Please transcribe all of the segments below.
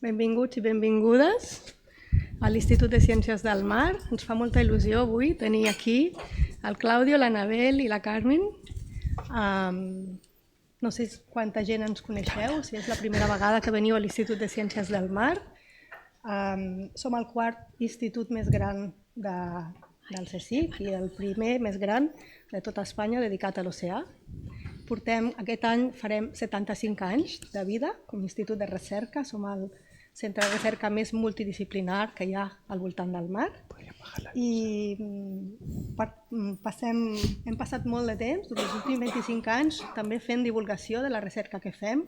Benvinguts i benvingudes a l'Institut de Ciències del Mar. Ens fa molta il·lusió avui tenir aquí el Claudio, l'Anabel i la Carmen. No sé quanta gent ens coneixeu, si és la primera vegada que veniu a l'Institut de Ciències del Mar. Som el quart institut més gran del CSIC i el primer més gran de tota Espanya dedicat a l'oceà. Aquest any farem 75 anys de vida com a institut de recerca. Som el centre de recerca més multidisciplinar que hi ha al voltant del mar. I hem passat molt de temps, durant els últims 25 anys, també fent divulgació de la recerca que fem.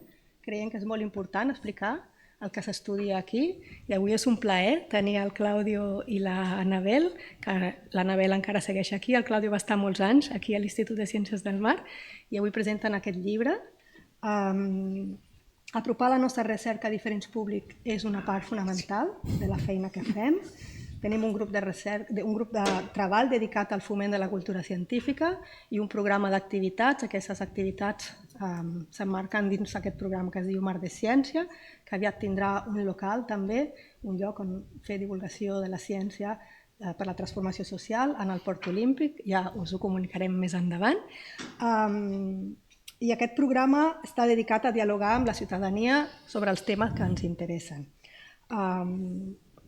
Creiem que és molt important explicar el que s'estudia aquí. I avui és un plaer tenir el Claudio i l'Anabel, que l'Anabel encara segueix aquí. El Claudio va estar molts anys aquí a l'Institut de Ciències del Mar i avui presenten aquest llibre. Apropar la nostra recerca a diferents públics és una part fonamental de la feina que fem. Tenim un grup de treball dedicat al foment de la cultura científica i un programa d'activitats. Aquestes activitats s'emmarquen dins aquest programa que es diu Mar de Ciència, que aviat tindrà un local també, un lloc on fer divulgació de la ciència per la transformació social en el Port Olímpic. Ja us ho comunicarem més endavant. I aquest programa està dedicat a dialogar amb la ciutadania sobre els temes que ens interessen.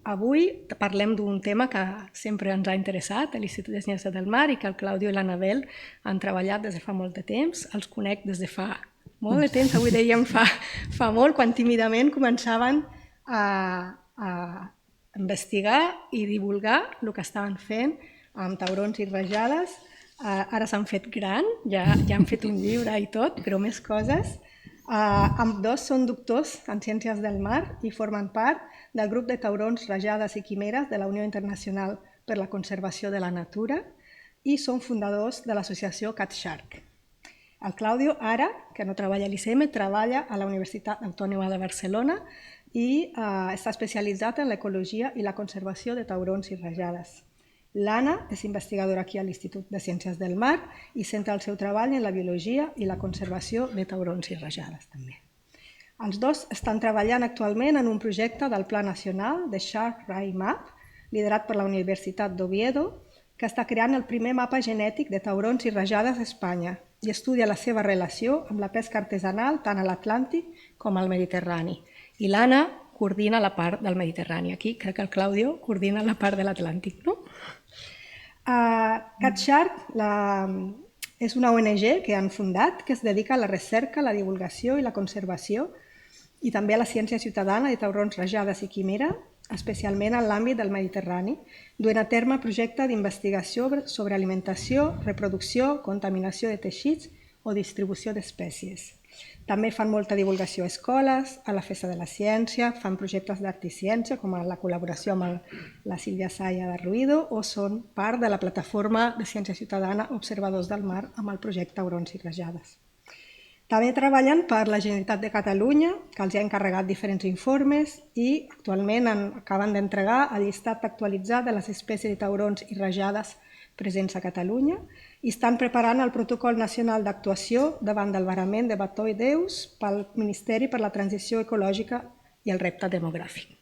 Avui parlem d'un tema que sempre ens ha interessat a l'Institut de Ciències del Mar i que el Claudio i l'Anabel han treballat des de fa molt de temps. Els conec des de fa molt de temps, avui dèiem fa molt, quan tímidament començaven a investigar i divulgar el que estaven fent amb taurons i rajades. Ara s'han fet gran, ja han fet un llibre i tot, però més coses. Ambdós són doctors en Ciències del Mar i formen part del grup de taurons, rajades i quimeres de la Unió Internacional per la Conservació de la Natura i són fundadors de l'associació CatShark. El Claudio, ara, que no treballa a l'ICM, treballa a la Universitat Autònoma de Barcelona i està especialitzat en l'ecologia i la conservació de taurons i rajades. L'Anna és investigadora aquí a l'Institut de Ciències del Mar i centra el seu treball en la biologia i la conservació de taurons i rajades també. Els dos estan treballant actualment en un projecte del Pla Nacional de Shark Ray Map, liderat per la Universitat d'Oviedo, que està creant el primer mapa genètic de taurons i rajades a Espanya i estudia la seva relació amb la pesca artesanal tant a l'Atlàntic com al Mediterrani. I l'Anna coordina la part del Mediterrani. Aquí crec que el Claudio coordina la part de l'Atlàntic, no? CatShark és una ONG que han fundat que es dedica a la recerca, la divulgació i la conservació i també a la ciència ciutadana de taurons, rajades i quimera, especialment en l'àmbit del Mediterrani, duent a terme projecte d'investigació sobre alimentació, reproducció, contaminació de teixits o distribució d'espècies. També fan molta divulgació a escoles, a la Festa de la Ciència, fan projectes d'art i ciència, com la col·laboració amb la Sílvia Saya de Ruido, o són part de la plataforma de ciència ciutadana Observadors del Mar amb el projecte Taurons i Rajades. També treballen per la Generalitat de Catalunya, que els ha encarregat diferents informes i actualment acaben d'entregar el llistat actualitzat de les espècies de taurons i rajades presents a Catalunya i estan preparant el protocol nacional d'actuació davant del varament de bató i deus pel Ministeri per la Transició Ecològica i el Repte Demogràfic.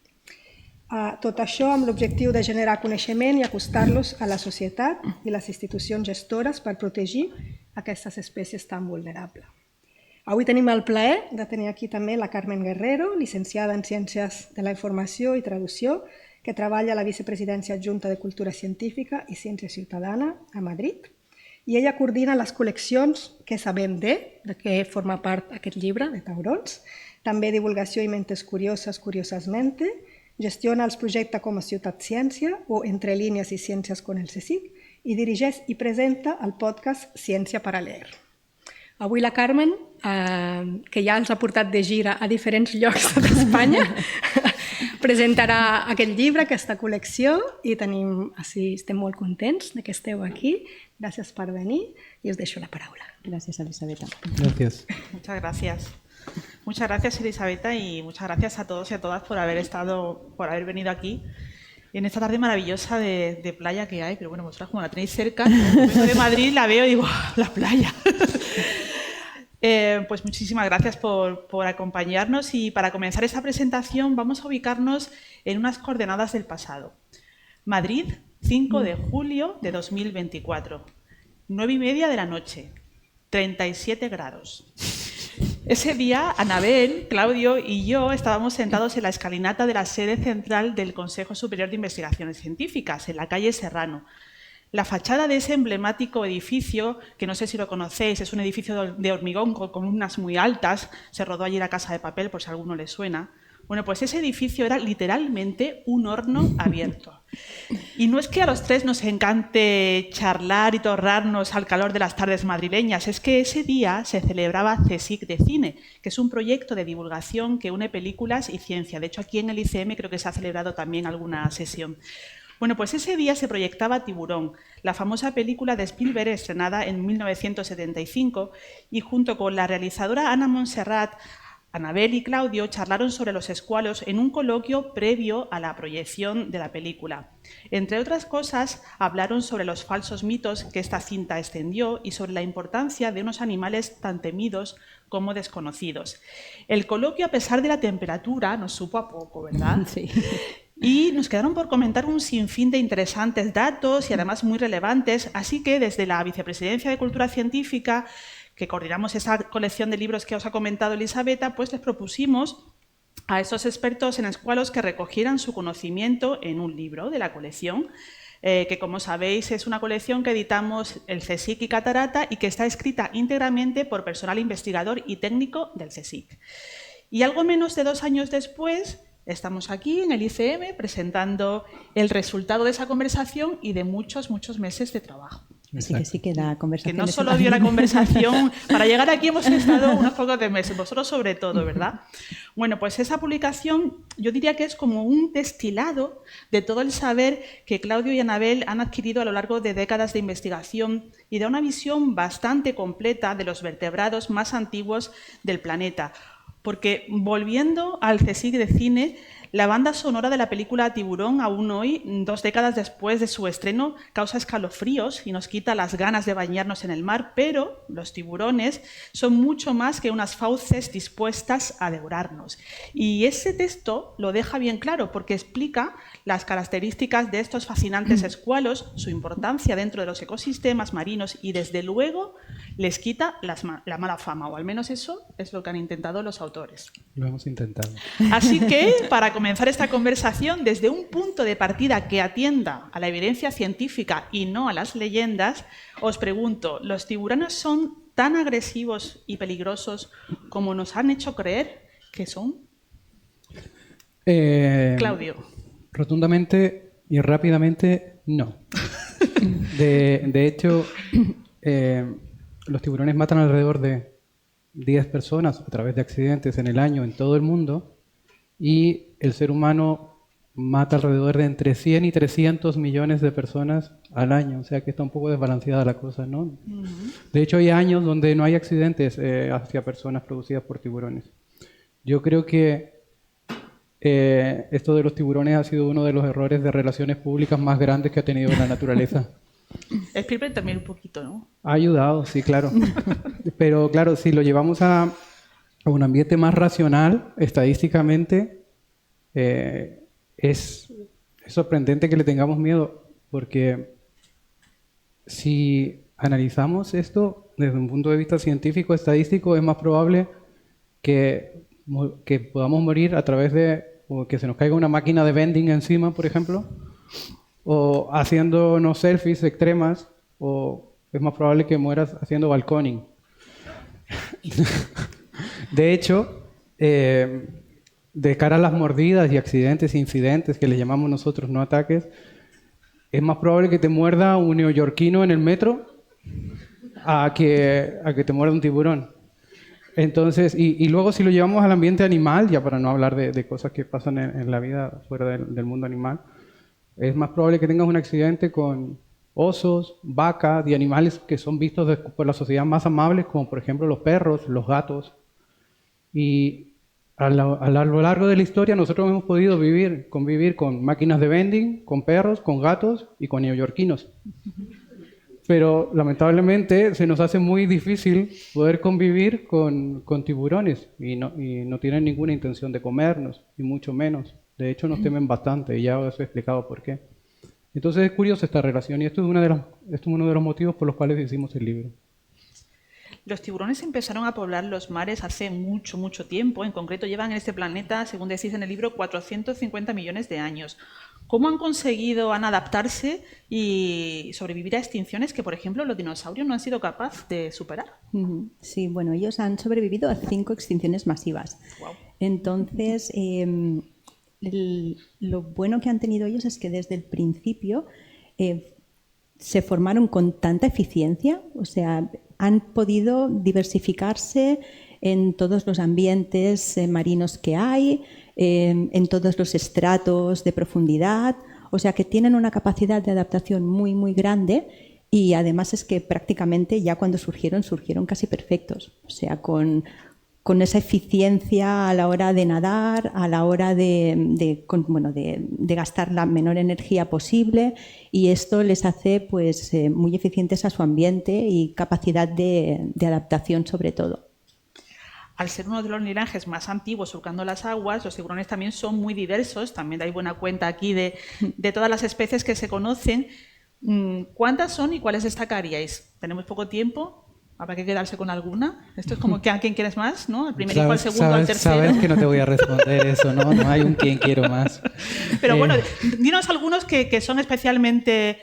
Tot això amb l'objectiu de generar coneixement i acostar-los a la societat i les institucions gestores per protegir aquestes espècies tan vulnerables. Avui tenim el plaer de tenir aquí també la Carmen Guerrero, llicenciada en Ciències de la Informació i Traducció, que treballa a la Vicepresidència Adjunta de Cultura Científica i Ciència Ciutadana a Madrid. I ella coordina les col·leccions que sabem de què forma part aquest llibre de taurons, també divulgació i mentes curioses, curiosamente, gestiona els projectes com a Ciutat Ciència o Entre línies i ciències con el CSIC i dirigeix i presenta el podcast Ciència para leer. Avui la Carmen, que ja ens ha portat de gira a diferents llocs d'Espanya, presentarà aquest llibre, aquesta col·lecció, i estem molt contents que esteu aquí. Gràcies per venir y os deixo la palabra. Gracias, Elisabetta. Gracias. Muchas gracias. Muchas gracias, Elisabetta, y muchas gracias a todos y a todas por haber venido aquí en esta tarde maravillosa de playa que hay. Pero bueno, vosotras como la tenéis cerca, vengo de Madrid, la veo y digo, la playa. Pues muchísimas gracias por acompañarnos y para comenzar esta presentación vamos a ubicarnos en unas coordenadas del pasado. Madrid, 5 de julio de 2024, 9:30 de la noche, 37 grados. Ese día, Anabel, Claudio y yo estábamos sentados en la escalinata de la sede central del Consejo Superior de Investigaciones Científicas, en la calle Serrano. La fachada de ese emblemático edificio, que no sé si lo conocéis, es un edificio de hormigón con columnas muy altas, se rodó allí La Casa de Papel, por si a alguno le suena. Bueno, pues ese edificio era literalmente un horno abierto. Y no es que a los tres nos encante charlar y torrarnos al calor de las tardes madrileñas, es que ese día se celebraba CSIC de Cine, que es un proyecto de divulgación que une películas y ciencia. De hecho, aquí en el ICM creo que se ha celebrado también alguna sesión. Bueno, pues ese día se proyectaba Tiburón, la famosa película de Spielberg estrenada en 1975, y junto con la realizadora Ana Montserrat, Anabel y Claudio charlaron sobre los escualos en un coloquio previo a la proyección de la película. Entre otras cosas, hablaron sobre los falsos mitos que esta cinta extendió y sobre la importancia de unos animales tan temidos como desconocidos. El coloquio, a pesar de la temperatura, nos supo a poco, ¿verdad? Sí. Y nos quedaron por comentar un sinfín de interesantes datos y además muy relevantes, así que desde la Vicepresidencia de Cultura Científica, que coordinamos esa colección de libros que os ha comentado Elisabetta, pues les propusimos a estos expertos en escualos que recogieran su conocimiento en un libro de la colección, que como sabéis es una colección que editamos el CSIC y Catarata y que está escrita íntegramente por personal investigador y técnico del CSIC. Y algo menos de 2 años después, estamos aquí en el ICM presentando el resultado de esa conversación y de muchos, muchos meses de trabajo. Así que sí que la conversación. Que no solo dio la conversación, para llegar aquí hemos estado unos pocos de meses, vosotros sobre todo, ¿verdad? Bueno, pues esa publicación yo diría que es como un destilado de todo el saber que Claudio y Anabel han adquirido a lo largo de décadas de investigación y da una visión bastante completa de los vertebrados más antiguos del planeta. Porque volviendo al CSIC de cine, la banda sonora de la película Tiburón, aún hoy, 2 décadas después de su estreno, causa escalofríos y nos quita las ganas de bañarnos en el mar, pero los tiburones son mucho más que unas fauces dispuestas a devorarnos. Y ese texto lo deja bien claro porque explica las características de estos fascinantes escualos, su importancia dentro de los ecosistemas marinos y, desde luego, les quita la mala fama, o al menos eso es lo que han intentado los autores. Lo hemos intentado. Así que, para comenzar esta conversación desde un punto de partida que atienda a la evidencia científica y no a las leyendas, os pregunto, ¿los tiburones son tan agresivos y peligrosos como nos han hecho creer que son? Claudio. Rotundamente y rápidamente, no. De hecho, los tiburones matan alrededor de 10 personas a través de accidentes en el año en todo el mundo, y el ser humano mata alrededor de entre 100 y 300 millones de personas al año, o sea que está un poco desbalanceada la cosa, ¿no? De hecho, hay años donde no hay accidentes hacia personas producidas por tiburones. Yo creo que esto de los tiburones ha sido uno de los errores de relaciones públicas más grandes que ha tenido la naturaleza. Spielberg también un poquito, ¿no? Ha ayudado, sí, claro. Pero claro, si lo llevamos a un ambiente más racional, estadísticamente, es sorprendente que le tengamos miedo, porque si analizamos esto desde un punto de vista científico, estadístico, es más probable que podamos morir a través de o que se nos caiga una máquina de vending encima, por ejemplo, o haciéndonos selfies extremas, o es más probable que mueras haciendo balconing. De hecho, de cara a las mordidas y accidentes e incidentes que le llamamos nosotros, no ataques, es más probable que te muerda un neoyorquino en el metro a que te muerda un tiburón. Entonces, y luego si lo llevamos al ambiente animal, ya para no hablar de cosas que pasan en la vida fuera del mundo animal, es más probable que tengas un accidente con osos, vacas y animales que son vistos por la sociedad más amables, como por ejemplo los perros, los gatos. Y a lo largo de la historia nosotros hemos podido convivir con máquinas de vending, con perros, con gatos y con neoyorquinos. Pero lamentablemente se nos hace muy difícil poder convivir con tiburones y no tienen ninguna intención de comernos, ni mucho menos. De hecho, nos temen bastante y ya os he explicado por qué. Entonces es curiosa esta relación y esto es uno de los motivos por los cuales hicimos el libro. Los tiburones empezaron a poblar los mares hace mucho, mucho tiempo. En concreto, llevan en este planeta, según decís en el libro, 450 millones de años. ¿Cómo han adaptarse y sobrevivir a extinciones que, por ejemplo, los dinosaurios no han sido capaces de superar? Sí, bueno, ellos han sobrevivido a 5 extinciones masivas. Wow. Entonces, lo bueno que han tenido ellos es que desde el principio se formaron con tanta eficiencia, o sea, han podido diversificarse en todos los ambientes marinos que hay, en todos los estratos de profundidad, o sea que tienen una capacidad de adaptación muy, muy grande y además es que prácticamente ya cuando surgieron casi perfectos, o sea, con esa eficiencia a la hora de nadar, a la hora de gastar la menor energía posible y esto les hace pues, muy eficientes a su ambiente y capacidad de adaptación sobre todo. Al ser uno de los linajes más antiguos surcando las aguas, los tiburones también son muy diversos, también hay buena cuenta aquí de todas las especies que se conocen. ¿Cuántas son y cuáles destacaríais? Tenemos poco tiempo. ¿Habrá que quedarse con alguna? Esto es como que a quién quieres más, ¿no? El primer hijo, el segundo, el tercero. Sabes que no te voy a responder eso, ¿no? No hay un quién quiero más. Pero bueno, dinos algunos que son especialmente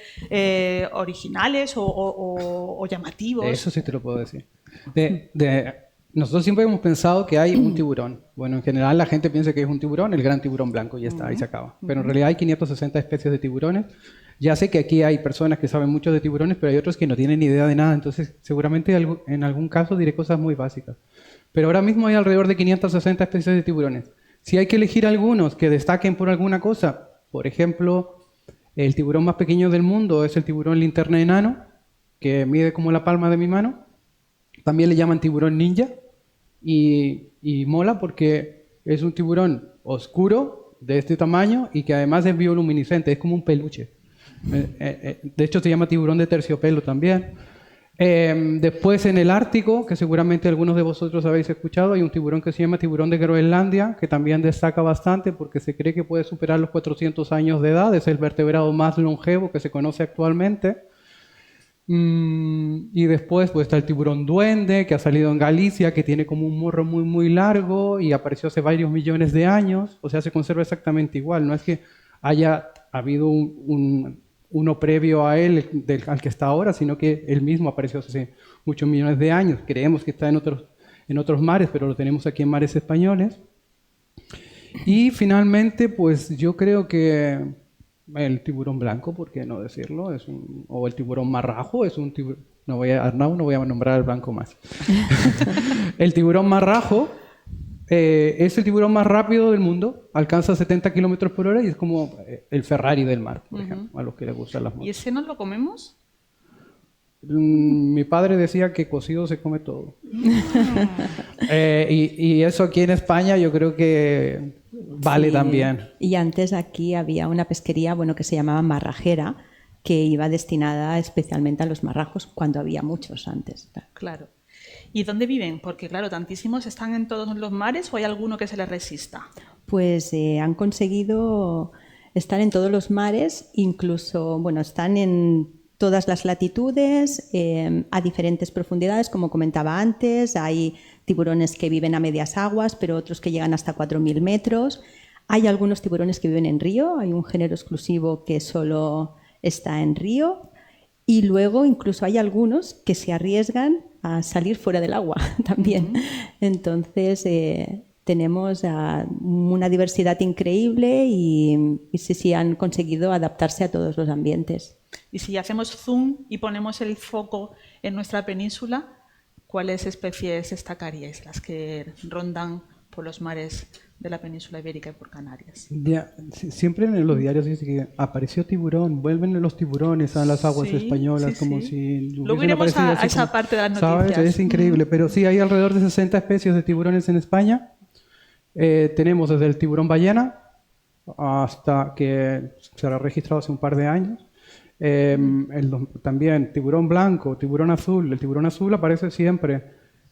originales o llamativos. Eso sí te lo puedo decir. Nosotros siempre hemos pensado que hay un tiburón. Bueno, en general la gente piensa que es un tiburón, el gran tiburón blanco, y ya está, ahí se acaba. Pero en realidad hay 560 especies de tiburones. Ya sé que aquí hay personas que saben mucho de tiburones, pero hay otros que no tienen ni idea de nada. Entonces, seguramente en algún caso diré cosas muy básicas. Pero ahora mismo hay alrededor de 560 especies de tiburones. Si hay que elegir algunos que destaquen por alguna cosa, por ejemplo, el tiburón más pequeño del mundo es el tiburón linterna enano, que mide como la palma de mi mano. También le llaman tiburón ninja y mola porque es un tiburón oscuro de este tamaño y que además es bioluminiscente, es como un peluche. De hecho se llama tiburón de terciopelo también. Después en el Ártico, que seguramente algunos de vosotros habéis escuchado, hay un tiburón que se llama tiburón de Groenlandia, que también destaca bastante porque se cree que puede superar los 400 años de edad, es el vertebrado más longevo que se conoce actualmente. Y después pues, está el tiburón duende, que ha salido en Galicia, que tiene como un morro muy muy largo y apareció hace varios millones de años, o sea, se conserva exactamente igual, no es que haya habido uno previo a él, al que está ahora, sino que él mismo apareció hace muchos millones de años. Creemos que está en otros mares, pero lo tenemos aquí en mares españoles. Y finalmente, pues yo creo que el tiburón blanco, ¿por qué no decirlo? O el tiburón marrajo, es un tiburón... No voy a nombrar al blanco más. El tiburón marrajo es el tiburón más rápido del mundo, alcanza 70 kilómetros por hora y es como el Ferrari del mar, por ejemplo, a los que les gustan las motos. ¿Y ese nos lo comemos? Mi padre decía que cocido se come todo. Y eso aquí en España yo creo que vale también. Y antes aquí había una pesquería que se llamaba marrajera, que iba destinada especialmente a los marrajos cuando había muchos antes. Claro. ¿Y dónde viven? Porque, claro, tantísimos, ¿están en todos los mares o hay alguno que se les resista? Pues han conseguido estar en todos los mares, incluso, están en todas las latitudes, a diferentes profundidades, como comentaba antes. Hay tiburones que viven a medias aguas, pero otros que llegan hasta 4.000 metros. Hay algunos tiburones que viven en río, hay un género exclusivo que solo está en río. Y luego incluso hay algunos que se arriesgan a salir fuera del agua también. Entonces tenemos una diversidad increíble y sí han conseguido adaptarse a todos los ambientes. Y si hacemos zoom y ponemos el foco en nuestra península, ¿cuáles especies destacaríais? Las que rondan por los mares de la península ibérica y por Canarias. Siempre en los diarios dice que apareció tiburón, vuelven los tiburones a las aguas españolas, como si... Luego iremos a esa parte de las noticias. ¿Sabes? Es increíble, pero sí, hay alrededor de 60 especies de tiburones en España. Tenemos desde el tiburón ballena hasta que se ha registrado hace un par de años. También tiburón blanco, tiburón azul. El tiburón azul aparece siempre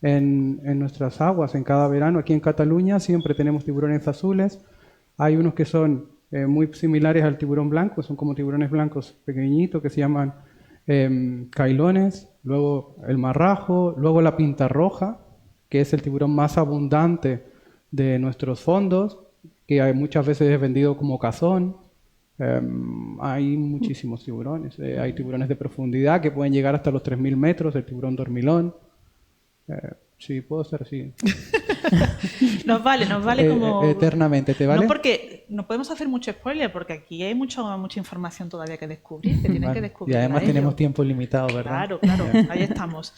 en nuestras aguas, en cada verano. Aquí en Cataluña siempre tenemos tiburones azules. Hay unos que son muy similares al tiburón blanco, son como tiburones blancos pequeñitos que se llaman cailones. Luego el marrajo, luego la pinta roja, que es el tiburón más abundante de nuestros fondos, que muchas veces es vendido como cazón. Hay muchísimos tiburones. Hay tiburones de profundidad que pueden llegar hasta los 3.000 metros, el tiburón dormilón. Sí, puedo ser así. Nos vale como... Eternamente, ¿te vale? No, porque no podemos hacer mucho spoiler, porque aquí hay mucha información todavía que descubrir, que tienen Vale. que descubrir. Y además tenemos tiempo limitado, ¿verdad? Claro, ahí estamos.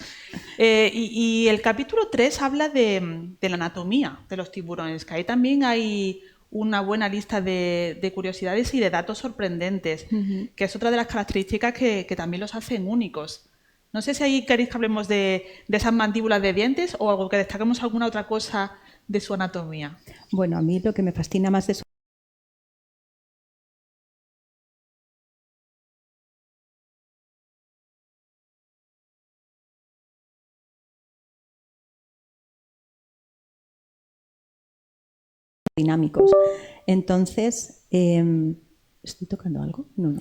Y el capítulo 3 habla de la anatomía de los tiburones, que ahí también hay una buena lista de curiosidades y de datos sorprendentes, que es otra de las características que también los hacen únicos. No sé si ahí queréis que hablemos de esas mandíbulas de dientes o algo que destaquemos alguna otra cosa de su anatomía. Bueno, a mí lo que me fascina más de su dinámicos. Entonces, ¿estoy tocando algo? No.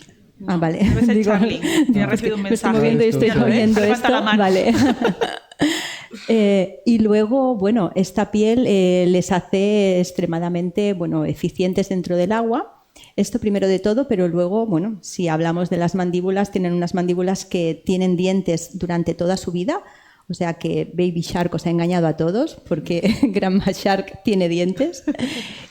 Ah, vale. Debe ser Charlie, que ha recibido un me estoy mensaje. moviendo y estoy Ya lo ves, moviendo levanta esto. la mano. Vale. Y luego, bueno, esta piel les hace extremadamente, bueno, eficientes dentro del agua. Esto primero de todo, pero luego, bueno, si hablamos de las mandíbulas, tienen unas mandíbulas que tienen dientes durante toda su vida. O sea que Baby Shark os ha engañado a todos, porque Grandma Shark tiene dientes.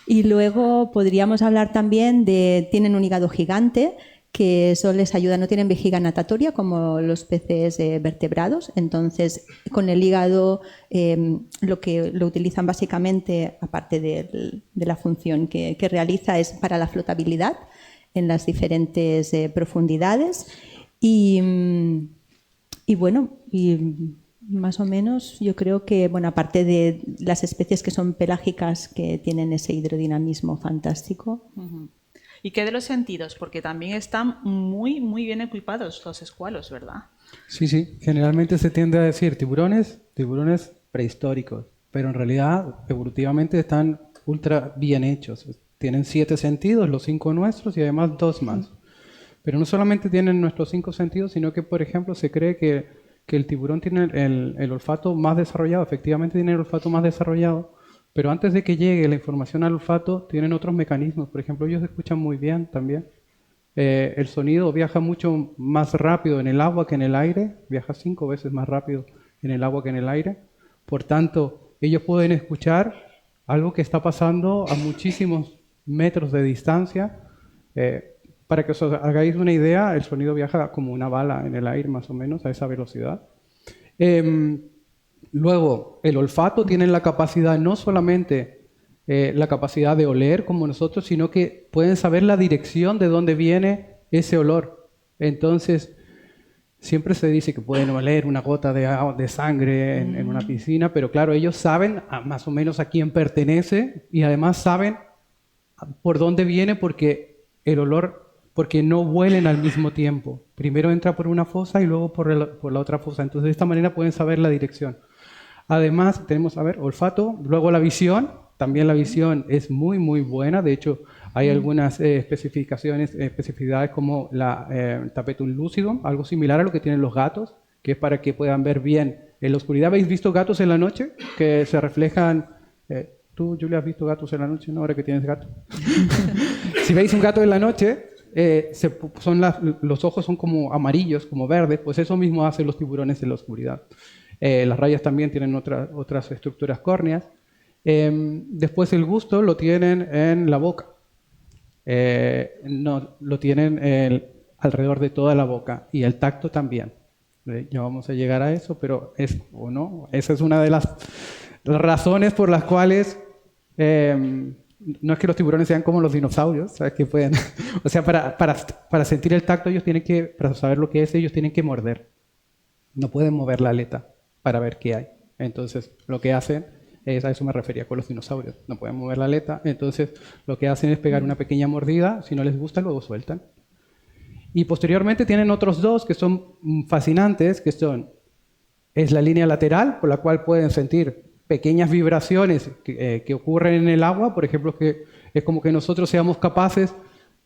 Y luego podríamos hablar también tienen un hígado gigante, que eso les ayuda, no tienen vejiga natatoria como los peces vertebrados, entonces con el hígado lo utilizan básicamente, aparte de la función que realiza, es para la flotabilidad en las diferentes profundidades y bueno, y más o menos yo creo que, bueno, aparte de las especies que son pelágicas que tienen ese hidrodinamismo fantástico. ¿Y qué de los sentidos? Porque también están muy, muy bien equipados los escualos, ¿verdad? Sí. Generalmente se tiende a decir tiburones prehistóricos, pero en realidad evolutivamente están ultra bien hechos. Tienen 7 sentidos, los 5 nuestros y además 2 más. Pero no solamente tienen nuestros 5 sentidos, sino que, por ejemplo, se cree que el tiburón tiene el olfato más desarrollado. Efectivamente tiene el olfato más desarrollado. Pero antes de que llegue la información al olfato, tienen otros mecanismos. Por ejemplo, ellos escuchan muy bien también. El sonido viaja mucho más rápido en el agua que en el aire. Viaja 5 veces más rápido en el agua que en el aire. Por tanto, ellos pueden escuchar algo que está pasando a muchísimos metros de distancia. Para que os hagáis una idea, el sonido viaja como una bala en el aire, más o menos, a esa velocidad. Luego, el olfato tiene la capacidad, no solamente la capacidad de oler como nosotros, sino que pueden saber la dirección de dónde viene ese olor. Entonces, siempre se dice que pueden oler una gota de sangre en una piscina, pero claro, ellos saben más o menos a quién pertenece y además saben por dónde viene porque el olor, porque no huelen al mismo tiempo. Primero entra por una fosa y luego por la otra fosa. Entonces, de esta manera pueden saber la dirección. Además, tenemos, olfato, luego la visión. También la visión es muy, muy buena. De hecho, hay algunas especificidades como el tapetum lucidum, algo similar a lo que tienen los gatos, que es para que puedan ver bien en la oscuridad. ¿Habéis visto gatos en la noche? Que se reflejan... ¿Tú, Julia, has visto gatos en la noche? ¿No? Ahora que tienes gato. Si veis un gato en la noche, los ojos son como amarillos, como verdes, pues eso mismo hacen los tiburones en la oscuridad. Las rayas también tienen otras estructuras córneas. Después el gusto lo tienen en la boca. No, lo tienen alrededor de toda la boca. Y el tacto también. Ya vamos a llegar a eso, pero esa es una de las razones por las cuales no es que los tiburones sean como los dinosaurios, ¿sabes? Que pueden, o sea, para sentir el tacto ellos tienen que, para saber lo que es, ellos tienen que morder. No pueden mover la aleta para ver qué hay. Entonces, lo que hacen es, a eso me refería con los dinosaurios, no pueden mover la aleta, entonces lo que hacen es pegar una pequeña mordida, si no les gusta luego sueltan. Y posteriormente tienen otros dos que son fascinantes, que es la línea lateral, por la cual pueden sentir pequeñas vibraciones que ocurren en el agua. Por ejemplo, que es como que nosotros seamos capaces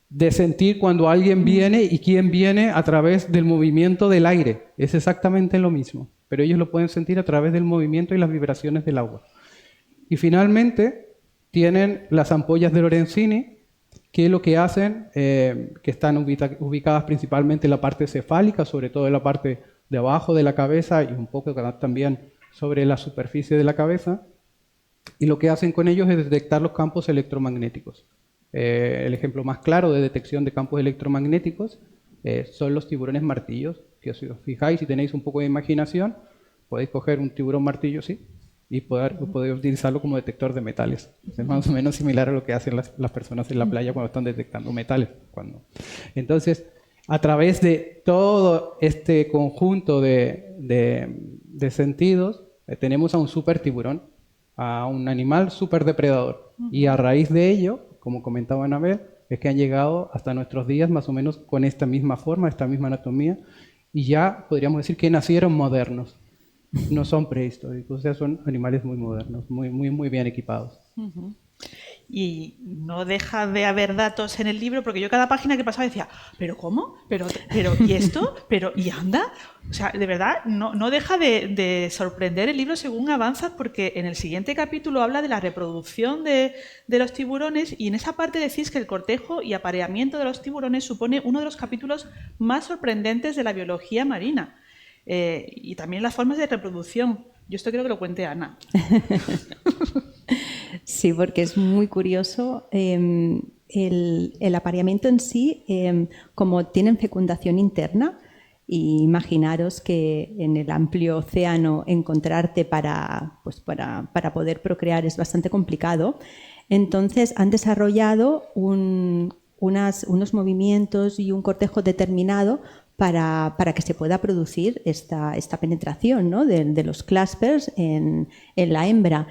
de sentir cuando alguien viene y quién viene a través del movimiento del aire. Es exactamente lo mismo, pero ellos lo pueden sentir a través del movimiento y las vibraciones del agua. Y finalmente tienen las ampollas de Lorenzini, que lo que hacen, que están ubicadas principalmente en la parte cefálica, sobre todo en la parte de abajo de la cabeza y un poco también sobre la superficie de la cabeza, y lo que hacen con ellos es detectar los campos electromagnéticos. El ejemplo más claro de detección de campos electromagnéticos son los tiburones martillos. Si os fijáis, si tenéis un poco de imaginación, podéis coger un tiburón martillo, sí, y poder utilizarlo como detector de metales. Es más o menos similar a lo que hacen las personas en la playa cuando están detectando metales. Entonces, a través de todo este conjunto de sentidos, tenemos a un super tiburón, a un animal super depredador. Y a raíz de ello, como comentaba Anabel, es que han llegado hasta nuestros días más o menos con esta misma forma, esta misma anatomía, y ya podríamos decir que nacieron modernos. No son prehistóricos, o sea, son animales muy modernos, muy bien equipados. Y no deja de haber datos en el libro, porque yo cada página que pasaba decía, ¿pero cómo? ¿Pero y esto? ¿Pero y anda? O sea, de verdad, no deja de sorprender el libro según avanza, porque en el siguiente capítulo habla de la reproducción de los tiburones, y en esa parte decís que el cortejo y apareamiento de los tiburones supone uno de los capítulos más sorprendentes de la biología marina. Y también las formas de reproducción. Yo esto quiero que lo cuente Ana. Sí, porque es muy curioso. El apareamiento en sí, como tienen fecundación interna, y imaginaros que en el amplio océano encontrarte para poder procrear es bastante complicado. Entonces han desarrollado unos movimientos y un cortejo determinado para que se pueda producir esta penetración, ¿no?, de los claspers en la hembra.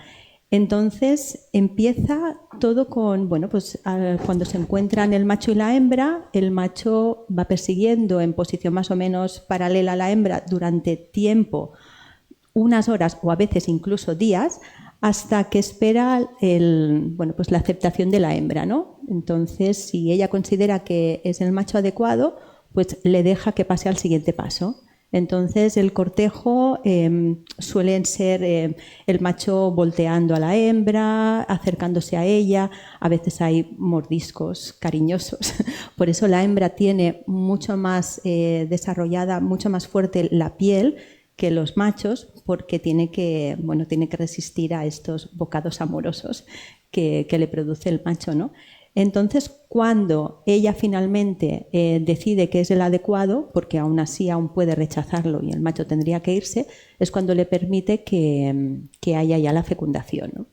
Entonces empieza todo con, cuando se encuentran el macho y la hembra, el macho va persiguiendo en posición más o menos paralela a la hembra durante tiempo, unas horas o a veces incluso días, hasta que espera la aceptación de la hembra, ¿no? Entonces, si ella considera que es el macho adecuado, pues le deja que pase al siguiente paso. Entonces, el cortejo suelen ser el macho volteando a la hembra, acercándose a ella, a veces hay mordiscos cariñosos. Por eso la hembra tiene mucho más desarrollada, mucho más fuerte la piel que los machos, porque tiene que resistir a estos bocados amorosos que le produce el macho, ¿no? Entonces, cuando ella finalmente decide que es el adecuado, porque aún así aún puede rechazarlo y el macho tendría que irse, es cuando le permite que haya ya la fecundación, ¿no?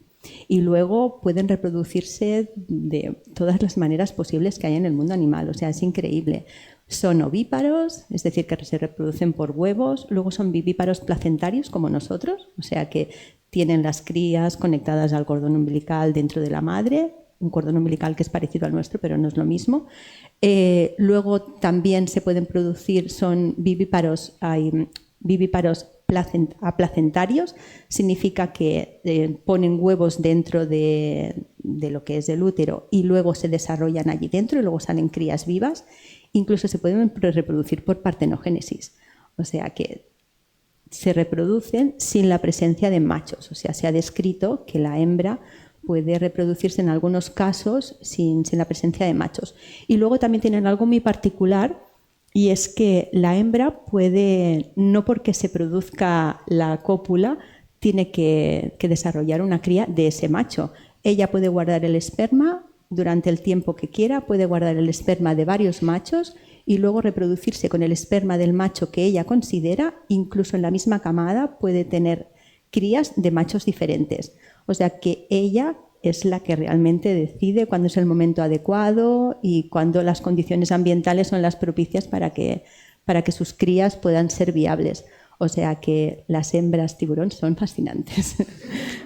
Y luego pueden reproducirse de todas las maneras posibles que hay en el mundo animal. O sea, es increíble. Son ovíparos, es decir, que se reproducen por huevos. Luego son vivíparos placentarios, como nosotros, o sea, que tienen las crías conectadas al cordón umbilical dentro de la madre, un cordón umbilical que es parecido al nuestro, pero no es lo mismo. Luego también se pueden producir, son vivíparos, hay vivíparos aplacentarios, significa que ponen huevos dentro de lo que es el útero y luego se desarrollan allí dentro y luego salen crías vivas. Incluso se pueden reproducir por partenogénesis, o sea que se reproducen sin la presencia de machos. O sea, se ha descrito que la hembra puede reproducirse en algunos casos sin la presencia de machos. Y luego también tienen algo muy particular, y es que la hembra puede, no porque se produzca la cópula, tiene que desarrollar una cría de ese macho. Ella puede guardar el esperma durante el tiempo que quiera, puede guardar el esperma de varios machos y luego reproducirse con el esperma del macho que ella considera. Incluso en la misma camada puede tener crías de machos diferentes. O sea que ella es la que realmente decide cuándo es el momento adecuado y cuándo las condiciones ambientales son las propicias para que sus crías puedan ser viables. O sea que las hembras tiburón son fascinantes.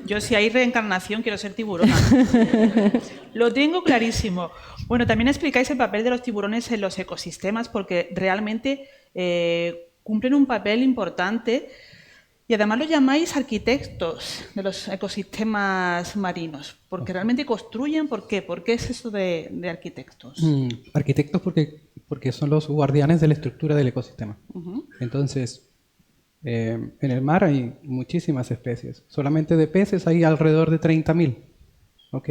Yo, si hay reencarnación, quiero ser tiburona. Lo tengo clarísimo. Bueno, también explicáis el papel de los tiburones en los ecosistemas, porque realmente cumplen un papel importante y además los llamáis arquitectos de los ecosistemas marinos, porque realmente construyen. ¿Por qué? ¿Por qué es eso de arquitectos? Arquitectos porque son los guardianes de la estructura del ecosistema. Entonces, en el mar hay muchísimas especies. Solamente de peces hay alrededor de 30.000. ¿Ok?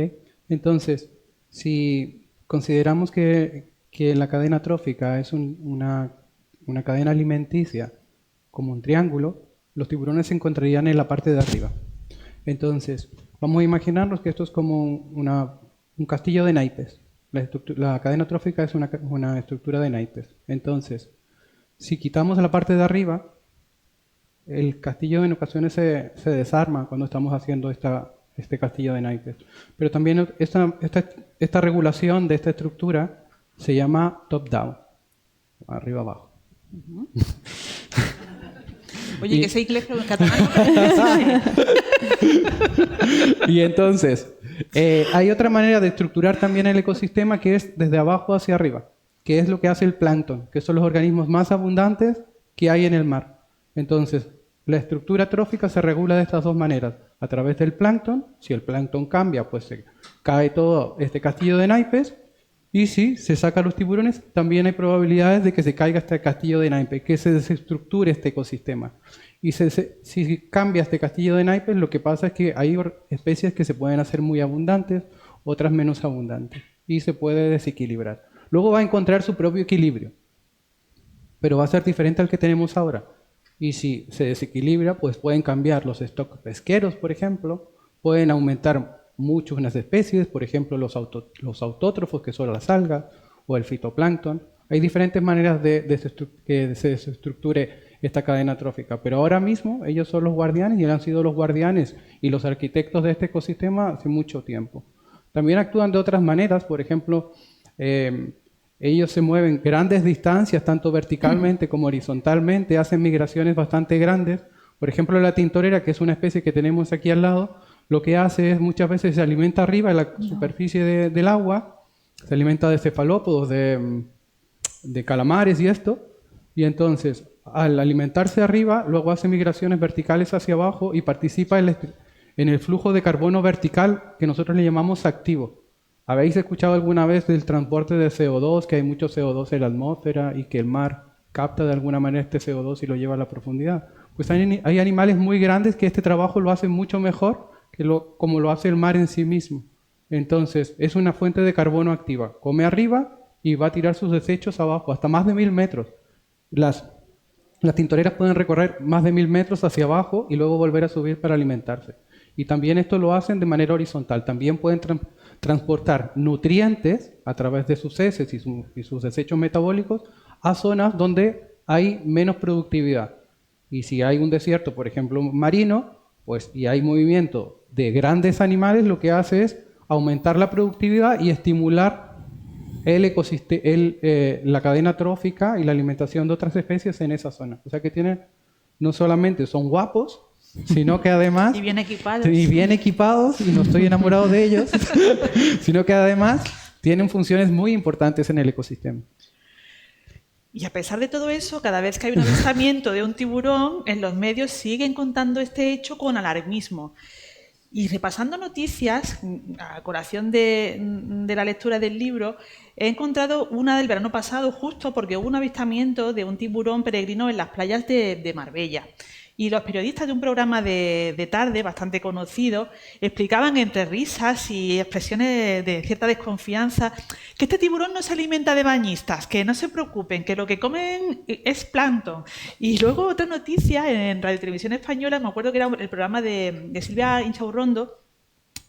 Entonces, si consideramos que la cadena trófica es una cadena alimenticia como un triángulo, los tiburones se encontrarían en la parte de arriba. Entonces, vamos a imaginarnos que esto es como un castillo de naipes. La cadena trófica es una estructura de naipes. Entonces, si quitamos la parte de arriba, el castillo en ocasiones se desarma cuando estamos haciendo este castillo de naipes. Pero también esta regulación de esta estructura se llama top-down, arriba abajo. Oye, que sé inglés pero en catalán. Y entonces, hay otra manera de estructurar también el ecosistema que es desde abajo hacia arriba, que es lo que hace el plancton, que son los organismos más abundantes que hay en el mar. Entonces, la estructura trófica se regula de estas dos maneras, a través del plancton. Si el plancton cambia, pues se cae todo este castillo de naipes, y si se sacan los tiburones, también hay probabilidades de que se caiga este castillo de naipes, que se desestructure este ecosistema. Y si cambia este castillo de naipes, lo que pasa es que hay especies que se pueden hacer muy abundantes, otras menos abundantes, y se puede desequilibrar. Luego va a encontrar su propio equilibrio, pero va a ser diferente al que tenemos ahora. Y si se desequilibra, pues pueden cambiar los stocks pesqueros, por ejemplo, pueden aumentar mucho unas especies, por ejemplo los autótrofos, que son las algas, o el fitoplancton. Hay diferentes maneras de que se desestructure esta cadena trófica, pero ahora mismo ellos son los guardianes y han sido los guardianes y los arquitectos de este ecosistema hace mucho tiempo. También actúan de otras maneras, por ejemplo, ellos se mueven grandes distancias, tanto verticalmente como horizontalmente, hacen migraciones bastante grandes. Por ejemplo, la tintorera, que es una especie que tenemos aquí al lado, lo que hace es muchas veces se alimenta arriba en la superficie del agua, se alimenta de cefalópodos, de calamares y esto, y entonces al alimentarse arriba, luego hace migraciones verticales hacia abajo y participa en el flujo de carbono vertical que nosotros le llamamos activo. ¿Habéis escuchado alguna vez del transporte de CO2, que hay mucho CO2 en la atmósfera y que el mar capta de alguna manera este CO2 y lo lleva a la profundidad? Pues hay animales muy grandes que este trabajo lo hacen mucho mejor como lo hace el mar en sí mismo. Entonces, es una fuente de carbono activa. Come arriba y va a tirar sus desechos abajo, hasta más de 1000 metros. Las tintoreras pueden recorrer más de 1000 metros hacia abajo y luego volver a subir para alimentarse. Y también esto lo hacen de manera horizontal. También pueden transportar nutrientes a través de sus heces y sus desechos metabólicos a zonas donde hay menos productividad. Y si hay un desierto, por ejemplo, marino, pues, y hay movimiento de grandes animales, lo que hace es aumentar la productividad y estimular el ecosistema, la cadena trófica y la alimentación de otras especies en esa zona. O sea que no solamente son guapos, sino que además... Y bien equipados. Y bien equipados, y no estoy enamorado de ellos, sino que además tienen funciones muy importantes en el ecosistema. Y a pesar de todo eso, cada vez que hay un avistamiento de un tiburón, en los medios siguen contando este hecho con alarmismo. Y repasando noticias, a colación de la lectura del libro, he encontrado una del verano pasado, justo porque hubo un avistamiento de un tiburón peregrino en las playas de Marbella. Y los periodistas de un programa de tarde, bastante conocido, explicaban entre risas y expresiones de cierta desconfianza que este tiburón no se alimenta de bañistas, que no se preocupen, que lo que comen es plancton. Y luego otra noticia en Radio Televisión Española, me acuerdo que era el programa de Silvia Inchaurrondo,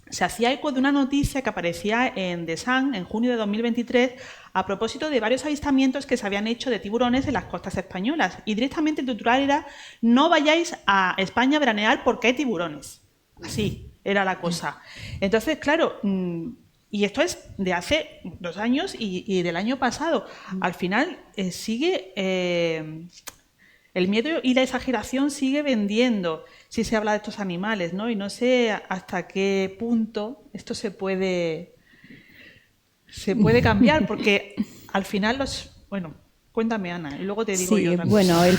se hacía eco de una noticia que aparecía en The Sun en junio de 2023 a propósito de varios avistamientos que se habían hecho de tiburones en las costas españolas. Y directamente el titular era: no vayáis a España a veranear porque hay tiburones. Así era la cosa. Entonces, claro, y esto es de hace 2 años y del año pasado. Al final sigue... el miedo y la exageración sigue vendiendo si se habla de estos animales, ¿no? Y no sé hasta qué punto esto se puede cambiar, porque al final Bueno, cuéntame, Ana, y luego te digo Sí, yo otra cosa. bueno, el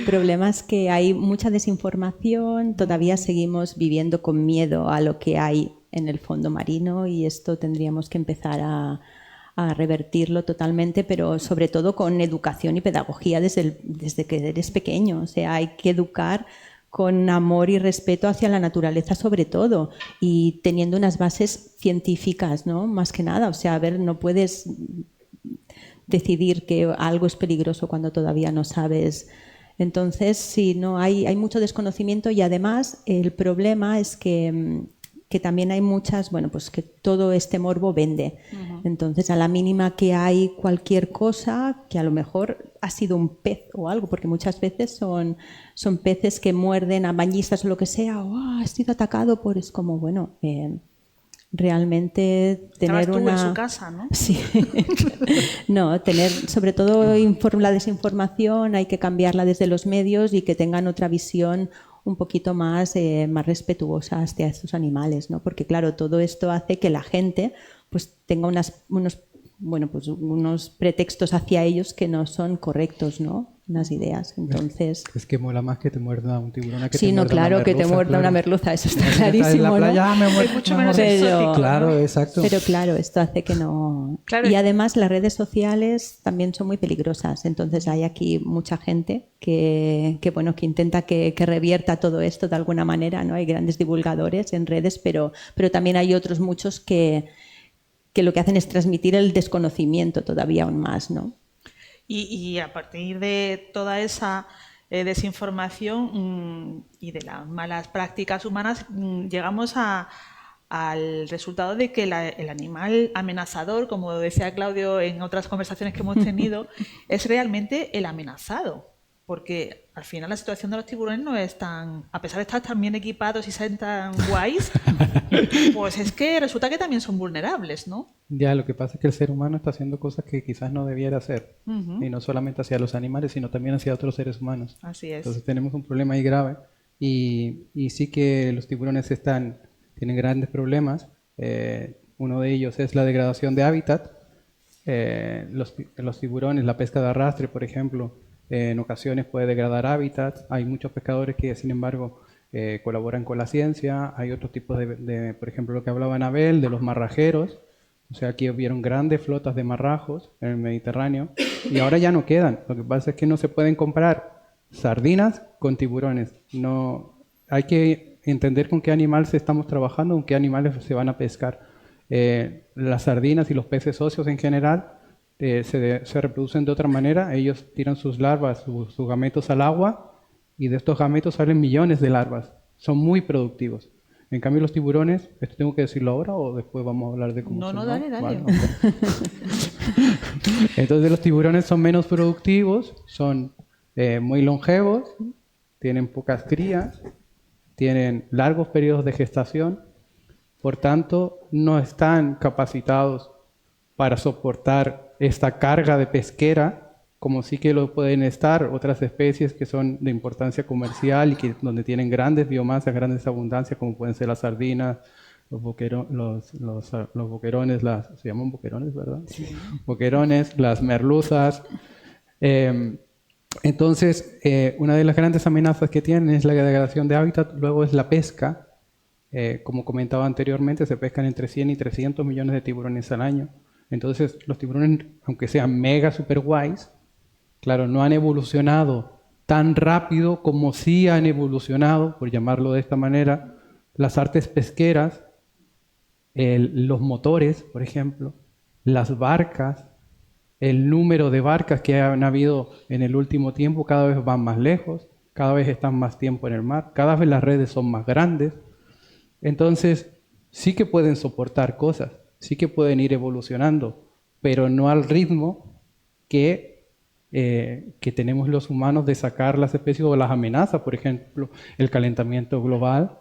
problema es que hay mucha desinformación, todavía seguimos viviendo con miedo a lo que hay en el fondo marino y esto tendríamos que empezar a revertirlo totalmente, pero sobre todo con educación y pedagogía desde que eres pequeño. O sea, hay que educar con amor y respeto hacia la naturaleza sobre todo y teniendo unas bases científicas, ¿no? Más que nada. O sea, a ver, no puedes decidir que algo es peligroso cuando todavía no sabes. Entonces, sí, no, hay mucho desconocimiento y además el problema es que también hay muchas, bueno, pues que todo este morbo vende. Entonces, a la mínima que hay cualquier cosa, que a lo mejor ha sido un pez o algo, porque muchas veces son peces que muerden a bañistas o lo que sea, o ha sido atacado por... Es como, bueno, realmente tener Estabas tú una... en su casa, ¿no? Sí. No, tener sobre todo la desinformación hay que cambiarla desde los medios y que tengan otra visión un poquito más respetuosa hacia estos animales, ¿no? Porque claro, todo esto hace que la gente pues tenga unos pretextos hacia ellos que no son correctos, ¿no? Unas ideas. Entonces, Es que mola más que te muerda un tiburón a que sí, te no, muerda claro, una que te merluza, muerda una claro. merluza, eso está Estás en clarísimo, la playa, ¿no? me muerde Es mucho una menos merluza. exótico, ¿no? Claro, exacto. Pero claro, esto hace que no... Claro. Y además las redes sociales también son muy peligrosas. Entonces hay aquí mucha gente que intenta que revierta todo esto de alguna manera, ¿no? Hay grandes divulgadores en redes, pero también hay otros muchos que lo que hacen es transmitir el desconocimiento todavía aún más, ¿no? Y a partir de toda esa desinformación y de las malas prácticas humanas, llegamos al resultado de que el animal amenazador, como decía Claudio en otras conversaciones que hemos tenido, es realmente el amenazado. Porque al final la situación de los tiburones no es tan... A pesar de estar tan bien equipados y ser tan guays, pues es que resulta que también son vulnerables, ¿no? Ya, lo que pasa es que el ser humano está haciendo cosas que quizás no debiera hacer. Y no solamente hacia los animales, sino también hacia otros seres humanos. Así es. Entonces tenemos un problema ahí grave. Y sí que los tiburones tienen grandes problemas. Uno de ellos es la degradación de hábitat. Los tiburones, la pesca de arrastre, por ejemplo, en ocasiones puede degradar hábitat. Hay muchos pescadores que, sin embargo, colaboran con la ciencia. Hay otros tipos por ejemplo, lo que hablaba Anabel, de los marrajeros. O sea, aquí hubieron grandes flotas de marrajos en el Mediterráneo y ahora ya no quedan. Lo que pasa es que no se pueden comprar sardinas con tiburones. No, hay que entender con qué animales estamos trabajando, con qué animales se van a pescar. Las sardinas y los peces óseos en general se reproducen de otra manera. Ellos tiran sus larvas, sus gametos al agua y de estos gametos salen millones de larvas. Son muy productivos. En cambio, los tiburones, ¿esto tengo que decirlo ahora o después vamos a hablar de cómo son? No, dale. Vale, okay. Entonces, los tiburones son menos productivos, son muy longevos, tienen pocas crías, tienen largos periodos de gestación, por tanto, no están capacitados para soportar esta carga de pesquera, como sí que lo pueden estar otras especies que son de importancia comercial y donde tienen grandes biomasas, grandes abundancias, como pueden ser las sardinas, los boquerones, se llaman boquerones, ¿verdad? Sí. Boquerones, las merluzas. Entonces, una de las grandes amenazas que tienen es la degradación de hábitat, luego es la pesca. Como comentaba anteriormente, se pescan entre 100 y 300 millones de tiburones al año. Entonces, los tiburones, aunque sean mega super guays, claro, no han evolucionado tan rápido como sí han evolucionado, por llamarlo de esta manera, las artes pesqueras, los motores, por ejemplo, las barcas, el número de barcas que han habido en el último tiempo cada vez van más lejos, cada vez están más tiempo en el mar, cada vez las redes son más grandes. Entonces, sí que pueden soportar cosas, sí que pueden ir evolucionando, pero no al ritmo que tenemos los humanos de sacar las especies o las amenazas. Por ejemplo, el calentamiento global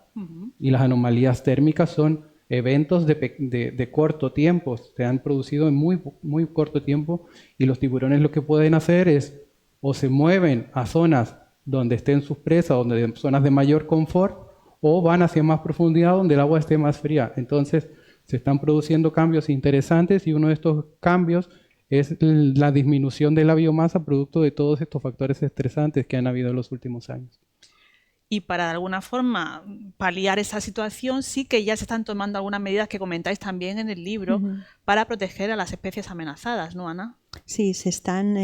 y las anomalías térmicas son eventos de corto tiempo, se han producido en muy, muy corto tiempo y los tiburones lo que pueden hacer es o se mueven a zonas donde estén sus presas, zonas de mayor confort, o van hacia más profundidad donde el agua esté más fría. Entonces se están produciendo cambios interesantes y uno de estos cambios es la disminución de la biomasa producto de todos estos factores estresantes que han habido en los últimos años. Y para de alguna forma paliar esa situación, sí que ya se están tomando algunas medidas que comentáis también en el libro para proteger a las especies amenazadas, ¿no, Ana? Sí, se están.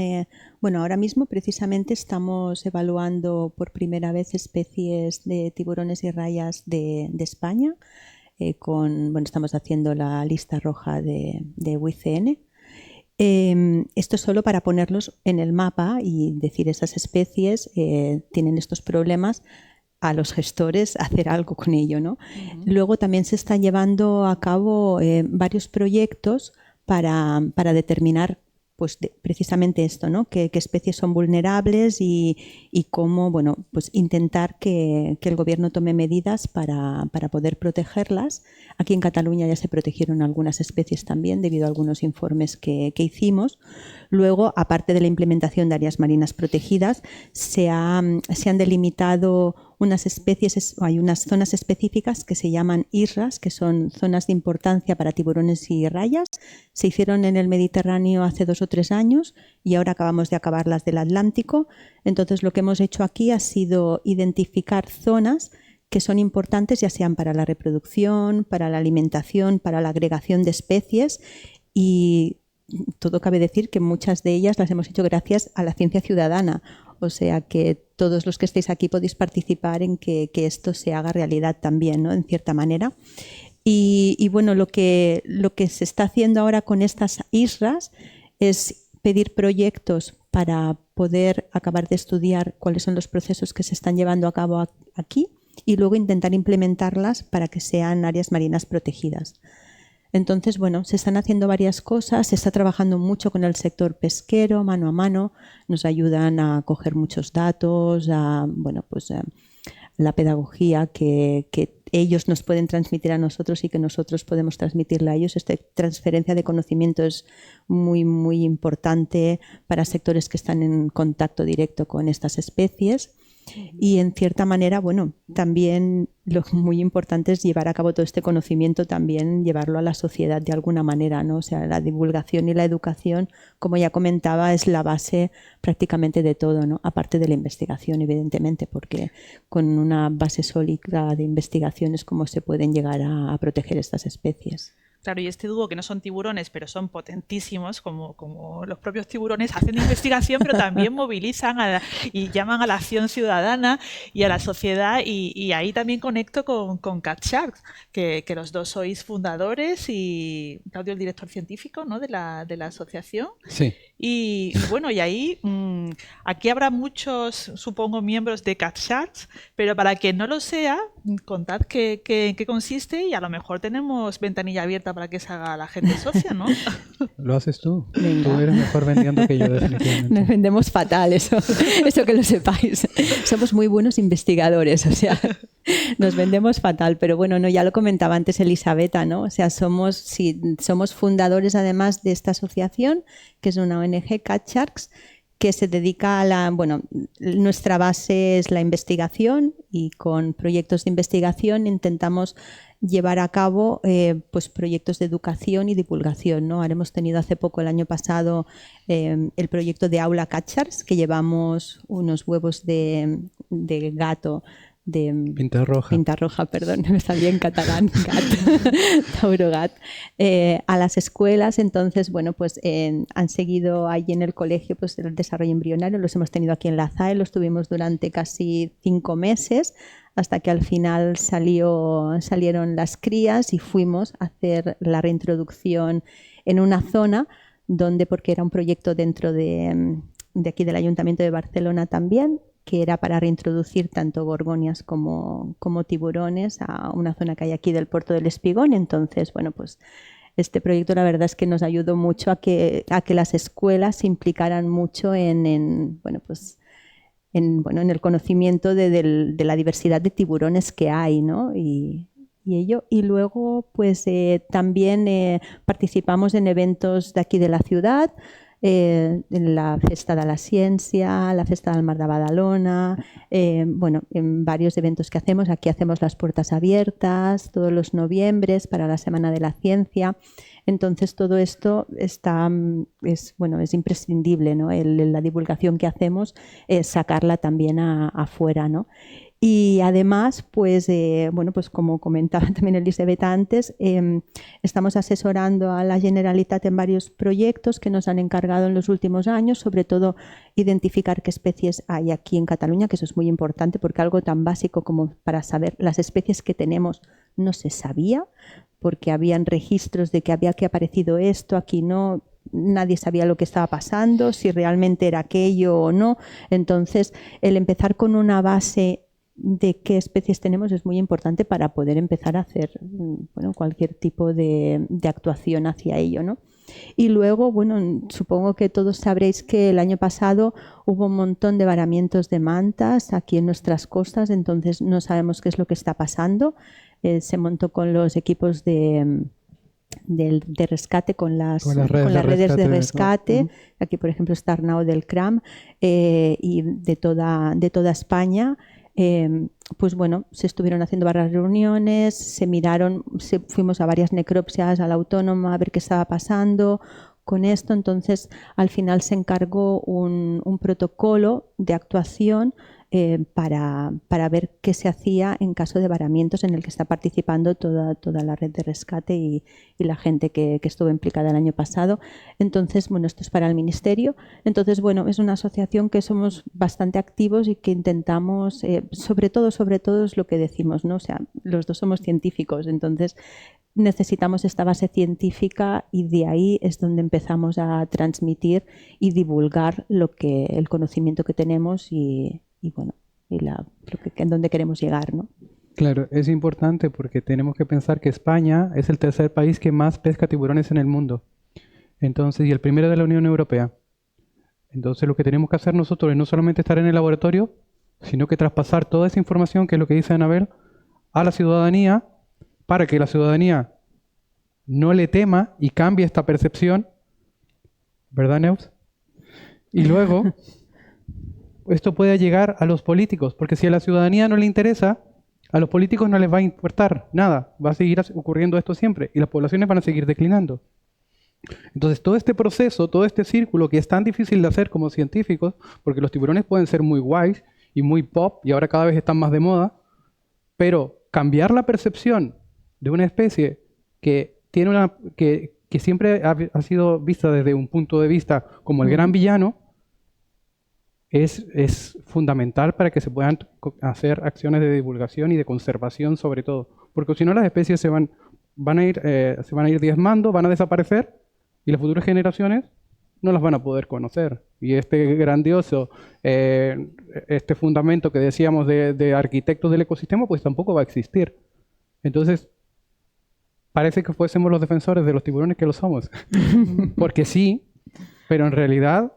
Bueno, ahora mismo precisamente estamos evaluando por primera vez especies de tiburones y rayas de España. Estamos haciendo la lista roja de UICN. Esto solo para ponerlos en el mapa y decir esas especies tienen estos problemas, a los gestores hacer algo con ello, ¿no? Luego también se están llevando a cabo varios proyectos para determinar pues precisamente esto, ¿no? Qué especies son vulnerables y cómo, bueno, pues intentar que el gobierno tome medidas para poder protegerlas. Aquí en Cataluña ya se protegieron algunas especies también debido a algunos informes que hicimos. Luego, aparte de la implementación de áreas marinas protegidas, se han delimitado unas especies, hay unas zonas específicas que se llaman ISRAs, que son zonas de importancia para tiburones y rayas. Se hicieron en el Mediterráneo hace 2 o 3 años y ahora acabamos de acabar las del Atlántico. Entonces, lo que hemos hecho aquí ha sido identificar zonas que son importantes, ya sean para la reproducción, para la alimentación, para la agregación de especies, y todo cabe decir que muchas de ellas las hemos hecho gracias a la ciencia ciudadana. O sea que todos los que estéis aquí podéis participar en que esto se haga realidad también, ¿no? En cierta manera. Y bueno, lo que se está haciendo ahora con estas islas es pedir proyectos para poder acabar de estudiar cuáles son los procesos que se están llevando a cabo aquí y luego intentar implementarlas para que sean áreas marinas protegidas. Entonces, bueno, se están haciendo varias cosas, se está trabajando mucho con el sector pesquero, mano a mano, nos ayudan a coger muchos datos, la pedagogía que ellos nos pueden transmitir a nosotros y que nosotros podemos transmitirle a ellos. Esta transferencia de conocimiento es muy, muy importante para sectores que están en contacto directo con estas especies. Y en cierta manera, bueno, también lo muy importante es llevar a cabo todo este conocimiento, también llevarlo a la sociedad de alguna manera, ¿no? O sea, la divulgación y la educación, como ya comentaba, es la base prácticamente de todo, ¿no? Aparte de la investigación, evidentemente, porque con una base sólida de investigación es como se pueden llegar a proteger estas especies. Claro, y este dúo, que no son tiburones, pero son potentísimos, como los propios tiburones, hacen investigación, pero también movilizan y llaman a la acción ciudadana y a la sociedad. Y ahí también conecto con Cat Sharks, que los dos sois fundadores y Claudio, el director científico, ¿no? de la asociación. Sí. Y bueno, y ahí aquí habrá muchos, supongo, miembros de Cat Sharks, pero para quien no lo sea, contad qué consiste y a lo mejor tenemos ventanilla abierta para que se haga la gente socia, ¿no? Lo haces tú. Venga. Tú eres mejor vendiendo que yo, definitivamente. Nos vendemos fatal, eso que lo sepáis. Somos muy buenos investigadores, o sea, nos vendemos fatal. Pero bueno, no, ya lo comentaba antes Elisabetta, ¿no? O sea, somos fundadores además de esta asociación, que es una ONG, Cat Sharks, que se dedica a nuestra base es la investigación y con proyectos de investigación intentamos llevar a cabo pues proyectos de educación y divulgación, ¿no? Ahora hemos tenido hace poco, el año pasado, el proyecto de Aula Cat Sharks, que llevamos unos huevos de gato, de pinta roja, perdón, me salía en catalán, Tauro Gat, a las escuelas. Entonces, bueno, pues han seguido ahí en el colegio pues el desarrollo embrionario, los hemos tenido aquí en la ZAE, los tuvimos durante casi 5 meses, hasta que al final salieron las crías y fuimos a hacer la reintroducción en una zona donde, porque era un proyecto dentro de aquí del Ayuntamiento de Barcelona también, que era para reintroducir tanto gorgonias como tiburones a una zona que hay aquí del Puerto del Espigón. Entonces, bueno, pues este proyecto la verdad es que nos ayudó mucho a que las escuelas se implicaran mucho en el conocimiento de la diversidad de tiburones que hay, ¿no? Y luego pues también participamos en eventos de aquí de la ciudad. la Festa de la Ciencia, la Festa del Mar de Badalona, bueno, en varios eventos que hacemos. Aquí hacemos las puertas abiertas todos los noviembres para la Semana de la Ciencia. Entonces todo esto es imprescindible, ¿no? La divulgación que hacemos es sacarla también afuera, ¿no? Y además, pues como comentaba también Elisabet antes, estamos asesorando a la Generalitat en varios proyectos que nos han encargado en los últimos años, sobre todo identificar qué especies hay aquí en Cataluña, que eso es muy importante porque algo tan básico como para saber las especies que tenemos no se sabía, porque habían registros de que había que aparecido esto, aquí no. Nadie sabía lo que estaba pasando, si realmente era aquello o no. Entonces, el empezar con una base de qué especies tenemos es muy importante para poder empezar a hacer cualquier tipo de actuación hacia ello, ¿no? Y luego, supongo que todos sabréis que el año pasado hubo un montón de varamientos de mantas aquí en nuestras costas, entonces no sabemos qué es lo que está pasando. Se montó con los equipos de rescate, con las redes de rescate. Aquí, por ejemplo, está Arnau del CRAM y de toda España. Se estuvieron haciendo varias reuniones, fuimos a varias necropsias a la Autónoma a ver qué estaba pasando con esto. Entonces, al final se encargó un protocolo de actuación para ver qué se hacía en caso de varamientos, en el que está participando toda la red de rescate y la gente que estuvo implicada el año pasado. Entonces, esto es para el Ministerio. Entonces, es una asociación que somos bastante activos y que intentamos, sobre todo es lo que decimos, ¿no? O sea, los dos somos científicos, entonces necesitamos esta base científica y de ahí es donde empezamos a transmitir y divulgar el conocimiento que tenemos en dónde queremos llegar, ¿no? Claro, es importante porque tenemos que pensar que España es el tercer país que más pesca tiburones en el mundo. Entonces, y el primero de la Unión Europea. Entonces, lo que tenemos que hacer nosotros es no solamente estar en el laboratorio, sino que traspasar toda esa información, que es lo que dice Anabel, a la ciudadanía, para que la ciudadanía no le tema y cambie esta percepción. ¿Verdad, Neus? Y luego esto puede llegar a los políticos, porque si a la ciudadanía no le interesa, a los políticos no les va a importar nada. Va a seguir ocurriendo esto siempre y las poblaciones van a seguir declinando. Entonces, todo este proceso, todo este círculo que es tan difícil de hacer como científicos, porque los tiburones pueden ser muy guays y muy pop y ahora cada vez están más de moda, pero cambiar la percepción de una especie que tiene que siempre ha sido vista desde un punto de vista como el gran villano, es fundamental para que se puedan hacer acciones de divulgación y de conservación sobre todo. Porque si no, las especies se van a ir diezmando, van a desaparecer y las futuras generaciones no las van a poder conocer. Y este grandioso, este fundamento que decíamos de arquitectos del ecosistema, pues tampoco va a existir. Entonces, parece que fuésemos los defensores de los tiburones, que lo somos. Porque sí, pero en realidad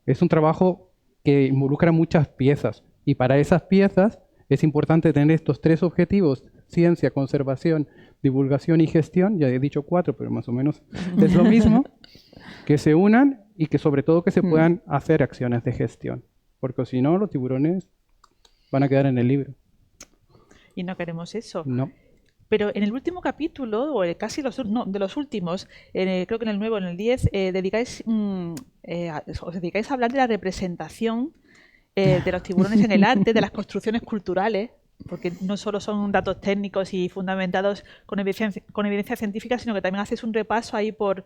es un trabajo que involucra muchas piezas. Y para esas piezas es importante tener estos tres objetivos: ciencia, conservación, divulgación y gestión. Ya he dicho 4, pero más o menos es lo mismo. Que se unan y que sobre todo que se puedan hacer acciones de gestión. Porque si no, los tiburones van a quedar en el libro. Y no queremos eso. No. Pero en el último capítulo, o casi de los últimos, creo que en el 9 o en el 10, os dedicáis a hablar de la representación de los tiburones en el arte, de las construcciones culturales, porque no solo son datos técnicos y fundamentados con evidencia científica, sino que también hacéis un repaso ahí por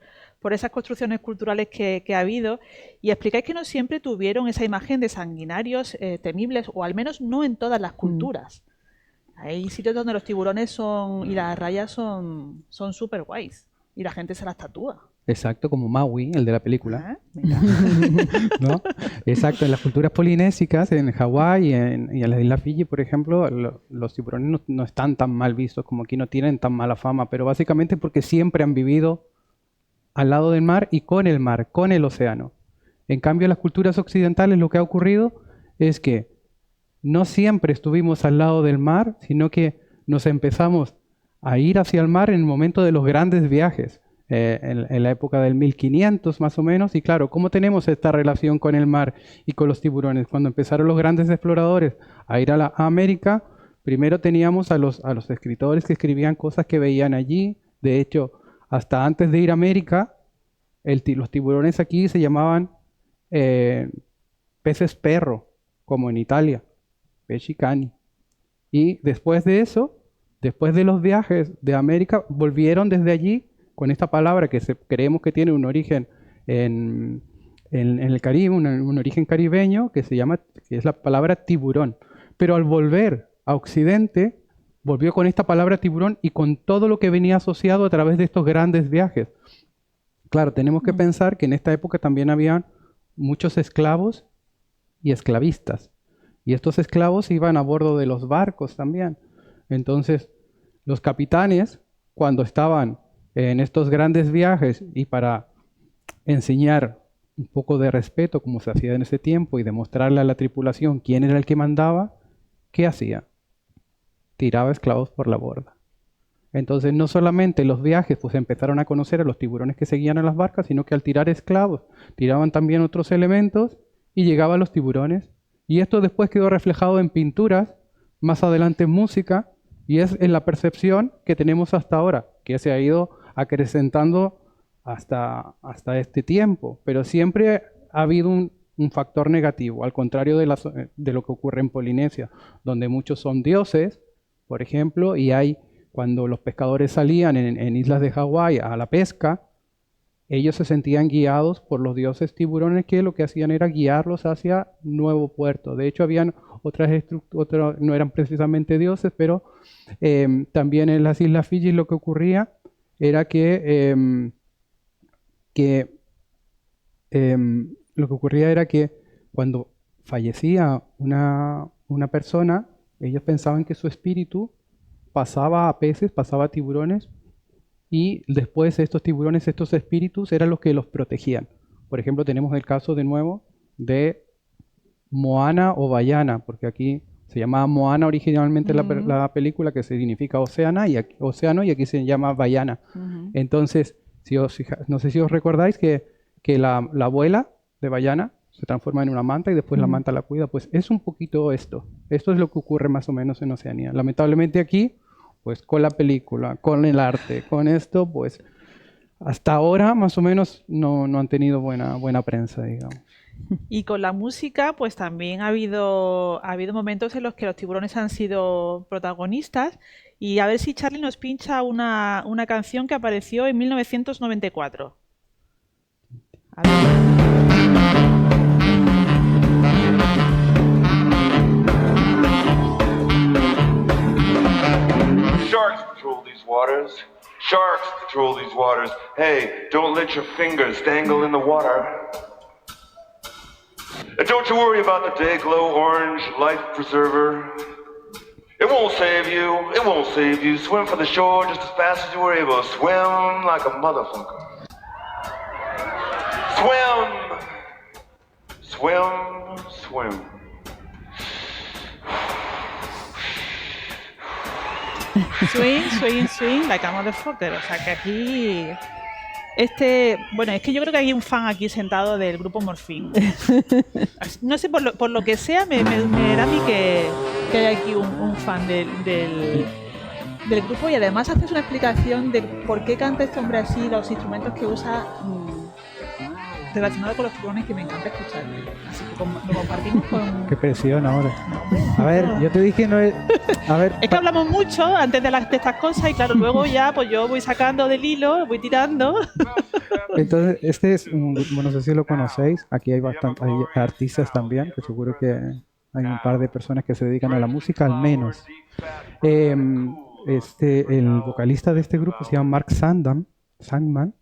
esas construcciones culturales que ha habido, y explicáis que no siempre tuvieron esa imagen de sanguinarios temibles, o al menos no en todas las culturas. Hay sitios donde los tiburones y las rayas son súper guays y la gente se las tatúa. Exacto, como Maui, el de la película. Mira. ¿No? Exacto, en las culturas polinésicas, en Hawái y en las islas Fiji, por ejemplo, los tiburones no están tan mal vistos, como aquí no tienen tan mala fama, pero básicamente porque siempre han vivido al lado del mar y con el océano. En cambio, en las culturas occidentales lo que ha ocurrido es que no siempre estuvimos al lado del mar, sino que nos empezamos a ir hacia el mar en el momento de los grandes viajes. en la época del 1500 más o menos. Y claro, ¿cómo tenemos esta relación con el mar y con los tiburones? Cuando empezaron los grandes exploradores a ir a América, primero teníamos a los escritores que escribían cosas que veían allí. De hecho, hasta antes de ir a América, los tiburones aquí se llamaban peces perro, como en Italia, pesci cani. Y después de eso, después de los viajes de América, volvieron desde allí con esta palabra que creemos que tiene un origen en el Caribe, un origen caribeño, que es la palabra tiburón. Pero al volver a Occidente, volvió con esta palabra tiburón y con todo lo que venía asociado a través de estos grandes viajes. Claro, tenemos que pensar que en esta época también habían muchos esclavos y esclavistas. Y estos esclavos iban a bordo de los barcos también. Entonces, los capitanes, cuando estaban en estos grandes viajes y para enseñar un poco de respeto, como se hacía en ese tiempo, y demostrarle a la tripulación quién era el que mandaba, ¿qué hacía? Tiraba esclavos por la borda. Entonces, no solamente los viajes pues empezaron a conocer a los tiburones que seguían a las barcas, sino que al tirar esclavos, tiraban también otros elementos y llegaban los tiburones. Y esto después quedó reflejado en pinturas, más adelante en música, y es en la percepción que tenemos hasta ahora, que se ha ido acrecentando hasta este tiempo. Pero siempre ha habido un factor negativo, al contrario de lo que ocurre en Polinesia, donde muchos son dioses, por ejemplo, y cuando los pescadores salían en islas de Hawái a la pesca, ellos se sentían guiados por los dioses tiburones, que lo que hacían era guiarlos hacia Nuevo Puerto. De hecho, habían otras no eran precisamente dioses, pero también en las Islas Fiji lo que ocurría era que cuando fallecía una persona, ellos pensaban que su espíritu pasaba a peces, pasaba a tiburones, y después estos tiburones, estos espíritus, eran los que los protegían. Por ejemplo, tenemos el caso de nuevo de Moana o Vaiana, porque aquí se llamaba Moana originalmente la película, que significa océano, y aquí se llama Vaiana. Entonces, no sé si os recordáis que la abuela de Vaiana se transforma en una manta y después la manta la cuida. Pues es un poquito esto. Esto es lo que ocurre más o menos en Oceanía. Lamentablemente aquí, pues con la película, con el arte, con esto, pues hasta ahora más o menos no han tenido buena prensa, digamos. Y con la música, pues también ha habido momentos en los que los tiburones han sido protagonistas. Y a ver si Charlie nos pincha una canción que apareció en 1994. A ver. Sharks patrol these waters. Sharks patrol these waters. Hey, don't let your fingers dangle in the water. Don't you worry about the Dayglow Orange Life Preserver. It won't save you. It won't save you. Swim for the shore just as fast as you were able. Swim like a motherfucker. Swim. Swim. Swim. Swing, swing, swing, like a motherfucker. O sea que aquí... Bueno, es que yo creo que hay un fan aquí sentado del grupo Morphine. No sé, por lo que sea, me da a mí que hay aquí un fan del grupo, y además haces una explicación de por qué canta este hombre así, los instrumentos que usa relacionado con los tiburones, que me encanta escuchar. Así que lo compartimos con... Qué presión ahora. A ver, yo te dije no es... A ver, es que hablamos mucho antes de estas cosas y claro, luego ya pues yo voy sacando del hilo, voy tirando. Entonces, este es no sé si lo conocéis, aquí hay artistas también, que seguro que hay un par de personas que se dedican a la música, al menos. El vocalista de este grupo se llama Mark Sandman,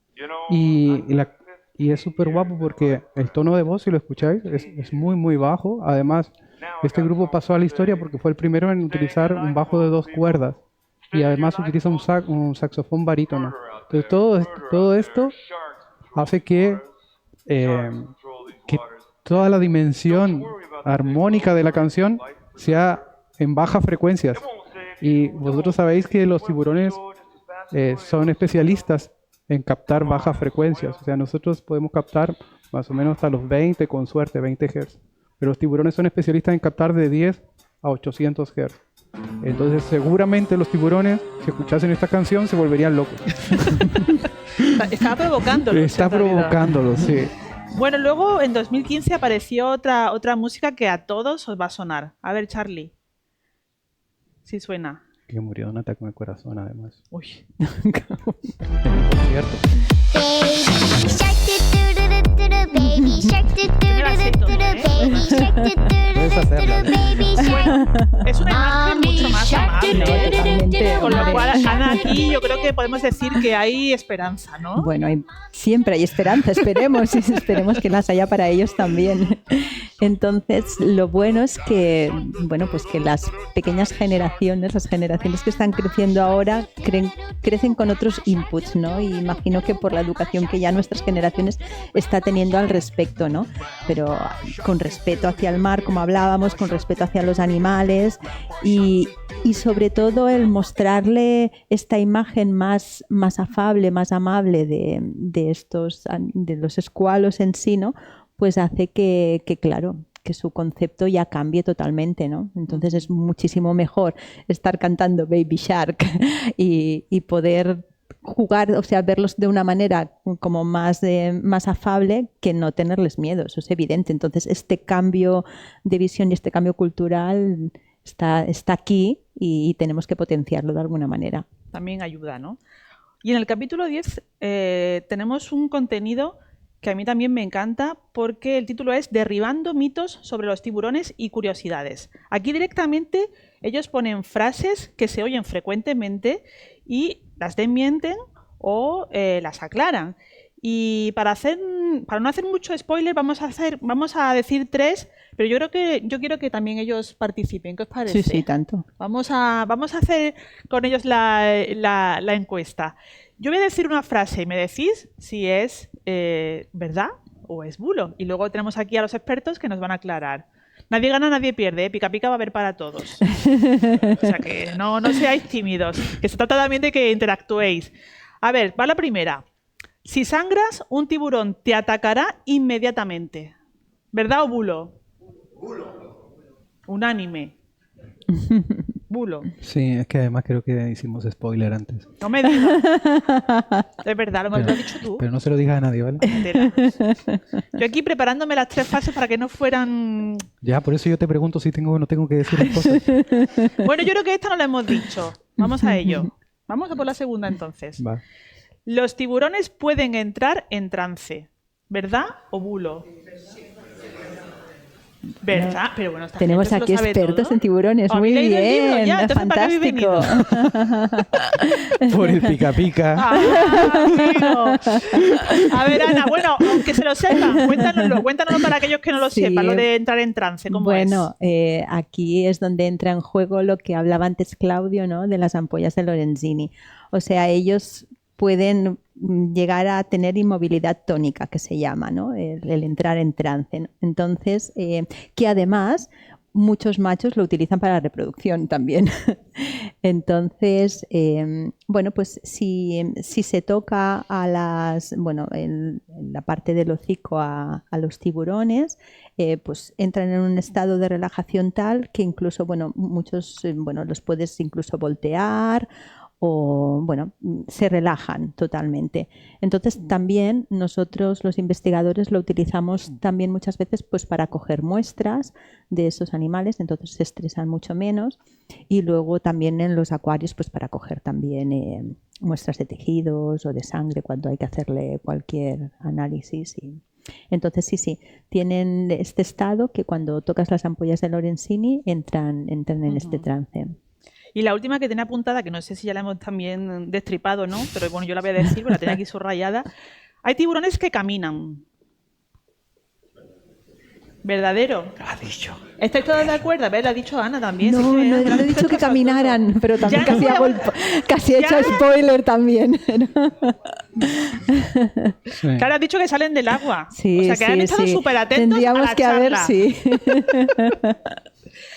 y es súper guapo porque el tono de voz, si lo escucháis, es muy, muy bajo. Además, este grupo pasó a la historia porque fue el primero en utilizar un bajo de 2 cuerdas. Y además utiliza un saxofón barítono. Entonces, todo esto hace que toda la dimensión armónica de la canción sea en bajas frecuencias. Y vosotros sabéis que los tiburones son especialistas en captar bajas frecuencias. O sea, nosotros podemos captar más o menos hasta los 20, con suerte, 20 Hz. Pero los tiburones son especialistas en captar de 10 a 800 Hz. Entonces, seguramente los tiburones, si escuchasen esta canción, se volverían locos. Estaba provocándolos. Está provocándolos, sí. Bueno, luego en 2015 apareció otra música que a todos os va a sonar. A ver, Charlie. Sí suena. Que murió de un ataque en el corazón, además. Uy. En un concierto. Baby shark, me la sé todo, ¿eh? baby shark, Puedes hacerla, ¿eh? baby shark. Es una imagen mucho más amable. Totalmente, Con lo hombre. cual, Ana, aquí yo creo que podemos decir que hay esperanza, ¿no? Bueno, siempre hay esperanza, esperemos, y esperemos que las haya para ellos también. Entonces, lo bueno es que, bueno, pues que las pequeñas generaciones, las generaciones que están creciendo ahora, crecen con otros inputs, ¿no? Y imagino que por la educación que ya nuestras generaciones está teniendo al respecto, ¿no? Pero con respeto hacia el mar, como hablábamos, con respeto hacia los animales y sobre todo el mostrarle esta imagen más afable, más amable de los escualos en sí, ¿no? Pues hace que claro, que su concepto ya cambie totalmente, ¿no? Entonces es muchísimo mejor estar cantando Baby Shark y poder jugar, o sea, verlos de una manera como más afable que no tenerles miedo, eso es evidente. Entonces este cambio de visión y este cambio cultural está aquí y tenemos que potenciarlo de alguna manera. También ayuda, ¿no? Y en el capítulo 10 tenemos un contenido que a mí también me encanta porque el título es Derribando mitos sobre los tiburones y curiosidades. Aquí directamente ellos ponen frases que se oyen frecuentemente y las desmienten o las aclaran. Y para no hacer mucho spoiler vamos a decir 3, pero yo quiero que también ellos participen. ¿Qué os parece? Sí, tanto. Vamos a hacer con ellos la encuesta. Yo voy a decir una frase y me decís si es verdad o es bulo. Y luego tenemos aquí a los expertos que nos van a aclarar. Nadie gana, nadie pierde, ¿eh? Pica pica va a haber para todos. O sea que no seáis tímidos, que se trata también de que interactuéis. A ver, va la primera. Si sangras, un tiburón te atacará inmediatamente. ¿Verdad o bulo? Bulo. Unánime. Bulo. Sí, es que además creo que hicimos spoiler antes. No me digas. Es verdad, lo has dicho tú. Pero no se lo digas a nadie, ¿vale? Entera. Yo aquí preparándome las 3 fases para que no fueran... Ya, por eso yo te pregunto si tengo o no tengo que decir las cosas. Bueno, yo creo que esta no la hemos dicho. Vamos a ello. Vamos a por la segunda entonces. Va. Los tiburones pueden entrar en trance. ¿Verdad o bulo? ¿Verdad? Pero bueno, esta Tenemos gente se aquí lo sabe expertos todo. en tiburones. Muy ¿Habéis leído el libro bien, ya? Entonces, ¿para qué habéis fantástico. Por el pica pica. Amigo. A ver, Ana, bueno, aunque se lo sepan, cuéntanoslo para aquellos que no lo Sí. sepan, lo de entrar en trance, ¿cómo Bueno, es? aquí es donde entra en juego lo que hablaba antes Claudio, ¿no? De las ampollas de Lorenzini. O sea, ellos pueden llegar a tener inmovilidad tónica, que se llama, ¿no? El entrar en trance, ¿no? Entonces, que además muchos machos lo utilizan para la reproducción también. Entonces, bueno, pues si se toca en la parte del hocico a los tiburones, pues entran en un estado de relajación tal que incluso, muchos, los puedes incluso voltear o, se relajan totalmente. Entonces, también nosotros, los investigadores, lo utilizamos también muchas veces pues para coger muestras de esos animales, entonces se estresan mucho menos, y luego también en los acuarios pues para coger también muestras de tejidos o de sangre cuando hay que hacerle cualquier análisis. Entonces, sí, tienen este estado que cuando tocas las ampollas de Lorenzini entran en este trance. Y la última que tenía apuntada, que no sé si ya la hemos también destripado, ¿no? Pero bueno, yo la voy a decir, porque la tenía aquí subrayada. Hay tiburones que caminan. ¿Verdadero? Ha dicho. ¿Estáis todos de acuerdo? A ver, lo ha dicho Ana también. No, Sí, no he dicho que caminaran, pero también Ya, casi he hecho ya. spoiler también. Sí. Claro, has dicho que salen del agua. Sí, o sea, que han estado súper atentos Tendríamos a la que haber, charla. sí.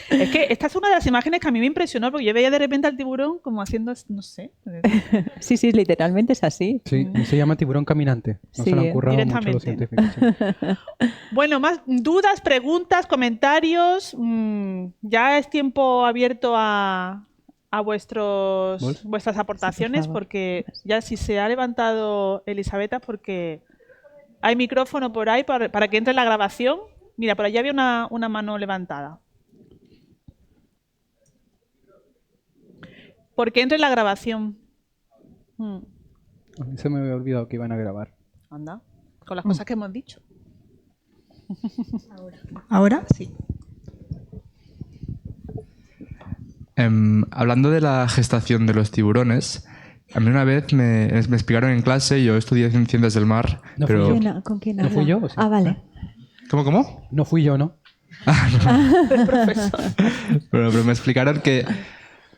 Es que esta es una de las imágenes que a mí me impresionó, porque yo veía de repente al tiburón como haciendo, no sé. Sí, sí, literalmente es así. Sí, se llama tiburón caminante. No se lo han currado mucho los científicos. Sí. Bueno, más dudas, preguntas, comentarios. Ya es tiempo abierto a vuestras aportaciones, Sí, por favor. porque ya si se ha levantado Elisabetta, porque hay micrófono por ahí para que entre en la grabación. Mira, por allá había una mano levantada. Porque entre en la grabación. A mí se me había olvidado que iban a grabar. Anda, con las cosas que hemos dicho. Ahora sí. Hablando de la gestación de los tiburones, a mí una vez me explicaron en clase, yo estudié ciencias del mar, No fui pero... yo. ¿Con quién ¿No fui habla? yo o sí? Ah, vale. ¿Cómo? No fui yo, ¿no? Pero me explicaron que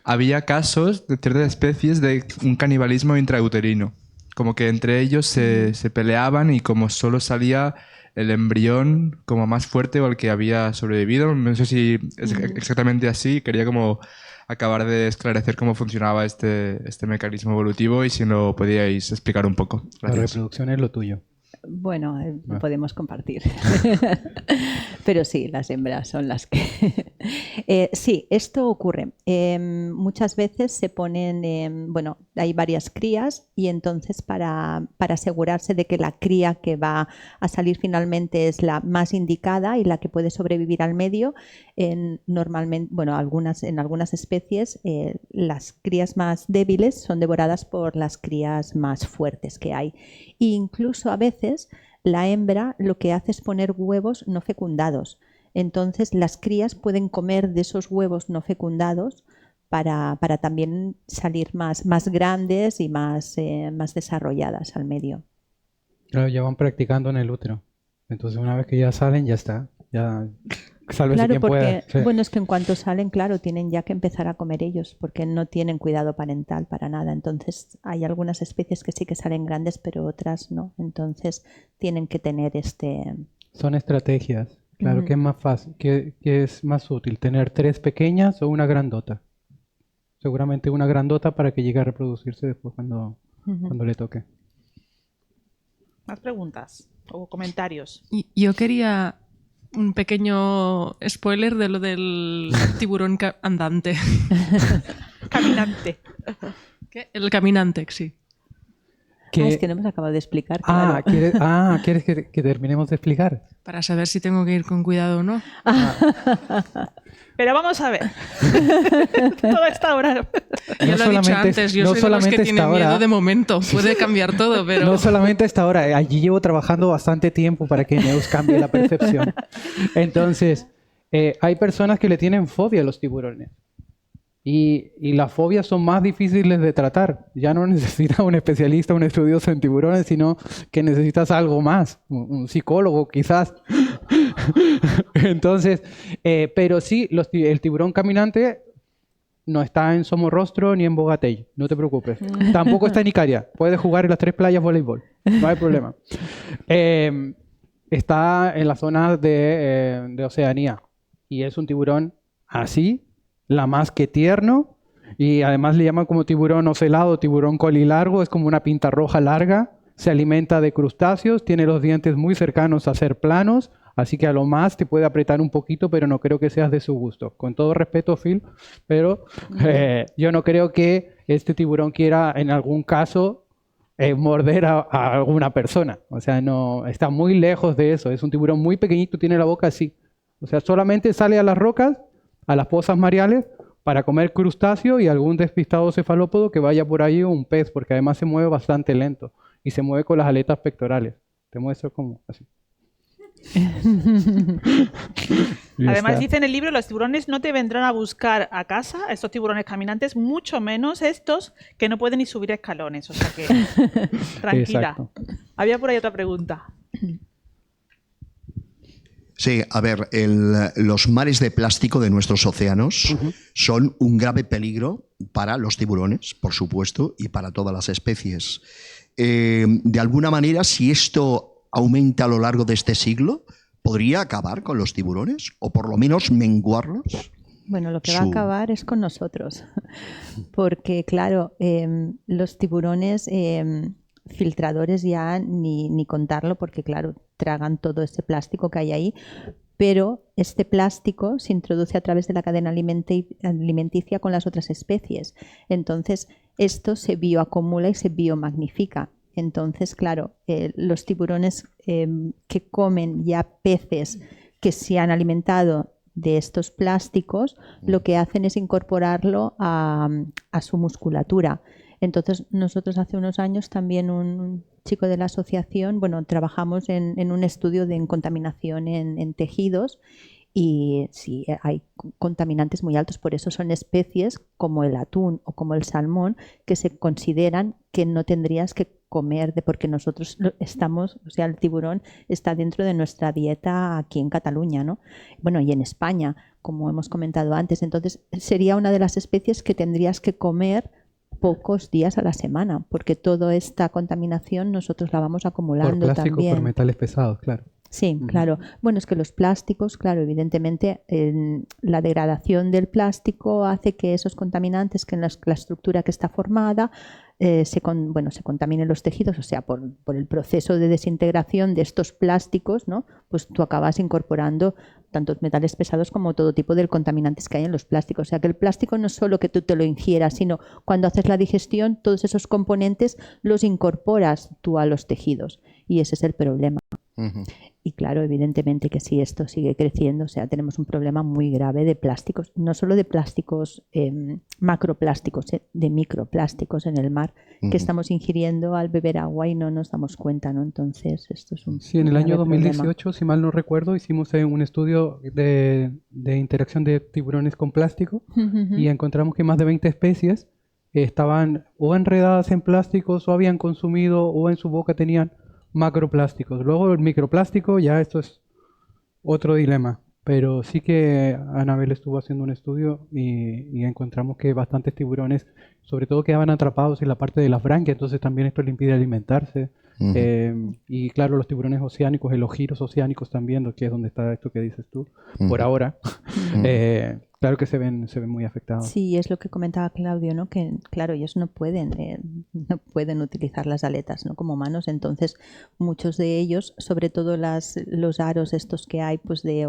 había casos de ciertas especies de un canibalismo intrauterino. Como que entre ellos se peleaban y como solo salía el embrión como más fuerte o el que había sobrevivido. No sé si es exactamente así. Quería como acabar de esclarecer cómo funcionaba este mecanismo evolutivo y si lo podíais explicar un poco. La Gracias. reproducción es lo tuyo. Bueno, podemos compartir. Pero sí, las hembras son las que... sí, esto ocurre. Muchas veces se ponen, bueno, hay varias crías y entonces para asegurarse de que la cría que va a salir finalmente es la más indicada y la que puede sobrevivir al medio, normalmente, bueno, en algunas especies las crías más débiles son devoradas por las crías más fuertes que hay. E incluso a veces la hembra lo que hace es poner huevos no fecundados. Entonces las crías pueden comer de esos huevos no fecundados para también salir más grandes y más desarrolladas al medio. Claro, ya van practicando en el útero. Entonces una vez que ya salen, ya está. Ya sálvese Claro, quien porque pueda. Sí. bueno, es que en cuanto salen, claro, tienen ya que empezar a comer ellos, porque no tienen cuidado parental para nada. Entonces hay algunas especies que sí que salen grandes, pero otras no. Entonces tienen que tener Son estrategias. Claro, ¿qué es más fácil? ¿Qué es más útil? ¿Tener 3 pequeñas o una grandota? Seguramente una grandota para que llegue a reproducirse después cuando le toque. ¿Más preguntas o comentarios? Y yo quería un pequeño spoiler de lo del tiburón andante. Caminante. ¿Qué? El caminante, sí. es que no hemos acabado de explicar. Claro. ¿Quieres que terminemos de explicar? Para saber si tengo que ir con cuidado o no. Pero vamos a ver. Toda esta hora. Ya lo he dicho antes, yo soy de los que tienen miedo de momento. Puede cambiar todo, pero... No solamente hasta ahora. Allí llevo trabajando bastante tiempo para que Neus cambie la percepción. Entonces, hay personas que le tienen fobia a los tiburones. Y las fobias son más difíciles de tratar. Ya no necesitas un especialista, un estudioso en tiburones, sino que necesitas algo más, un psicólogo quizás. Entonces, pero sí, el tiburón caminante no está en Somorrostro ni en Bogatell, no te preocupes. Tampoco está en Icaria, puedes jugar en las 3 playas voleibol, no hay problema. Está en la zona de Oceanía y es un tiburón así, la más que tierno, y además le llaman como tiburón ocelado, tiburón colilargo, es como una pinta roja larga, se alimenta de crustáceos, tiene los dientes muy cercanos a ser planos, así que a lo más te puede apretar un poquito, pero no creo que seas de su gusto. Con todo respeto, Phil, pero yo no creo que este tiburón quiera en algún caso morder a alguna persona. O sea, no, está muy lejos de eso. Es un tiburón muy pequeñito, tiene la boca así. O sea, solamente sale a las rocas, a las pozas mareales, para comer crustáceo y algún despistado cefalópodo que vaya por ahí, o un pez, porque además se mueve bastante lento y se mueve con las aletas pectorales. Te muestro cómo, así. Además dice en el libro, los tiburones no te vendrán a buscar a casa, estos tiburones caminantes, mucho menos estos que no pueden ni subir escalones. O sea que, tranquila. Exacto. Había por ahí otra pregunta. Sí, a ver, los mares de plástico de nuestros océanos son un grave peligro para los tiburones, por supuesto, y para todas las especies. De alguna manera, si esto aumenta a lo largo de este siglo, ¿Podría acabar con los tiburones? ¿O por lo menos menguarlos? Bueno, lo que va a acabar es con nosotros, porque claro, los tiburones filtradores ya ni contarlo, porque claro, tragan todo ese plástico que hay ahí, pero este plástico se introduce a través de la cadena alimenticia con las otras especies. Entonces, esto se bioacumula y se biomagnifica. Entonces, claro, los tiburones que comen ya peces que se han alimentado de estos plásticos, lo que hacen es incorporarlo a su musculatura. Entonces, nosotros hace unos años también un chico de la asociación, bueno, trabajamos en un estudio de contaminación en tejidos y sí, hay contaminantes muy altos, por eso son especies como el atún o como el salmón que se consideran que no tendrías que comer, porque nosotros estamos, o sea, el tiburón está dentro de nuestra dieta aquí en Cataluña, ¿no? Bueno, y en España, como hemos comentado antes. Entonces, sería una de las especies que tendrías que comer pocos días a la semana, porque toda esta contaminación nosotros la vamos acumulando por plástico, también. por metales pesados, claro. Sí, claro. Bueno, es que los plásticos, claro, evidentemente la degradación del plástico hace que esos contaminantes, que en la estructura que está formada, se contaminen los tejidos, o sea, por el proceso de desintegración de estos plásticos, ¿no? Pues tú acabas incorporando tantos metales pesados como todo tipo de contaminantes que hay en los plásticos. O sea, que el plástico no es solo que tú te lo ingieras, sino cuando haces la digestión, todos esos componentes los incorporas tú a los tejidos. Y ese es el problema. Y claro, evidentemente que si esto sigue creciendo, o sea, tenemos un problema muy grave de plásticos, no solo de plásticos macroplásticos, de microplásticos en el mar, que estamos ingiriendo al beber agua y no nos damos cuenta, ¿no? Entonces, esto es un Sí, en el año grave 2018, problema. si mal no recuerdo, hicimos un estudio de interacción de tiburones con plástico y encontramos que más de 20 especies estaban o enredadas en plásticos o habían consumido o en su boca tenían macroplásticos. Luego el microplástico, ya esto es otro dilema. Pero sí que Anabel estuvo haciendo un estudio y encontramos que bastantes tiburones, sobre todo, quedaban atrapados en la parte de las branquias, entonces también esto le impide alimentarse. Y claro, los tiburones oceánicos, los giros oceánicos también, que es donde está esto que dices tú, por ahora, claro que se ven muy afectados. Sí, es lo que comentaba Claudio, ¿no? Que claro, ellos no pueden utilizar las aletas, ¿no? Como manos, entonces muchos de ellos, sobre todo los aros estos que hay, pues de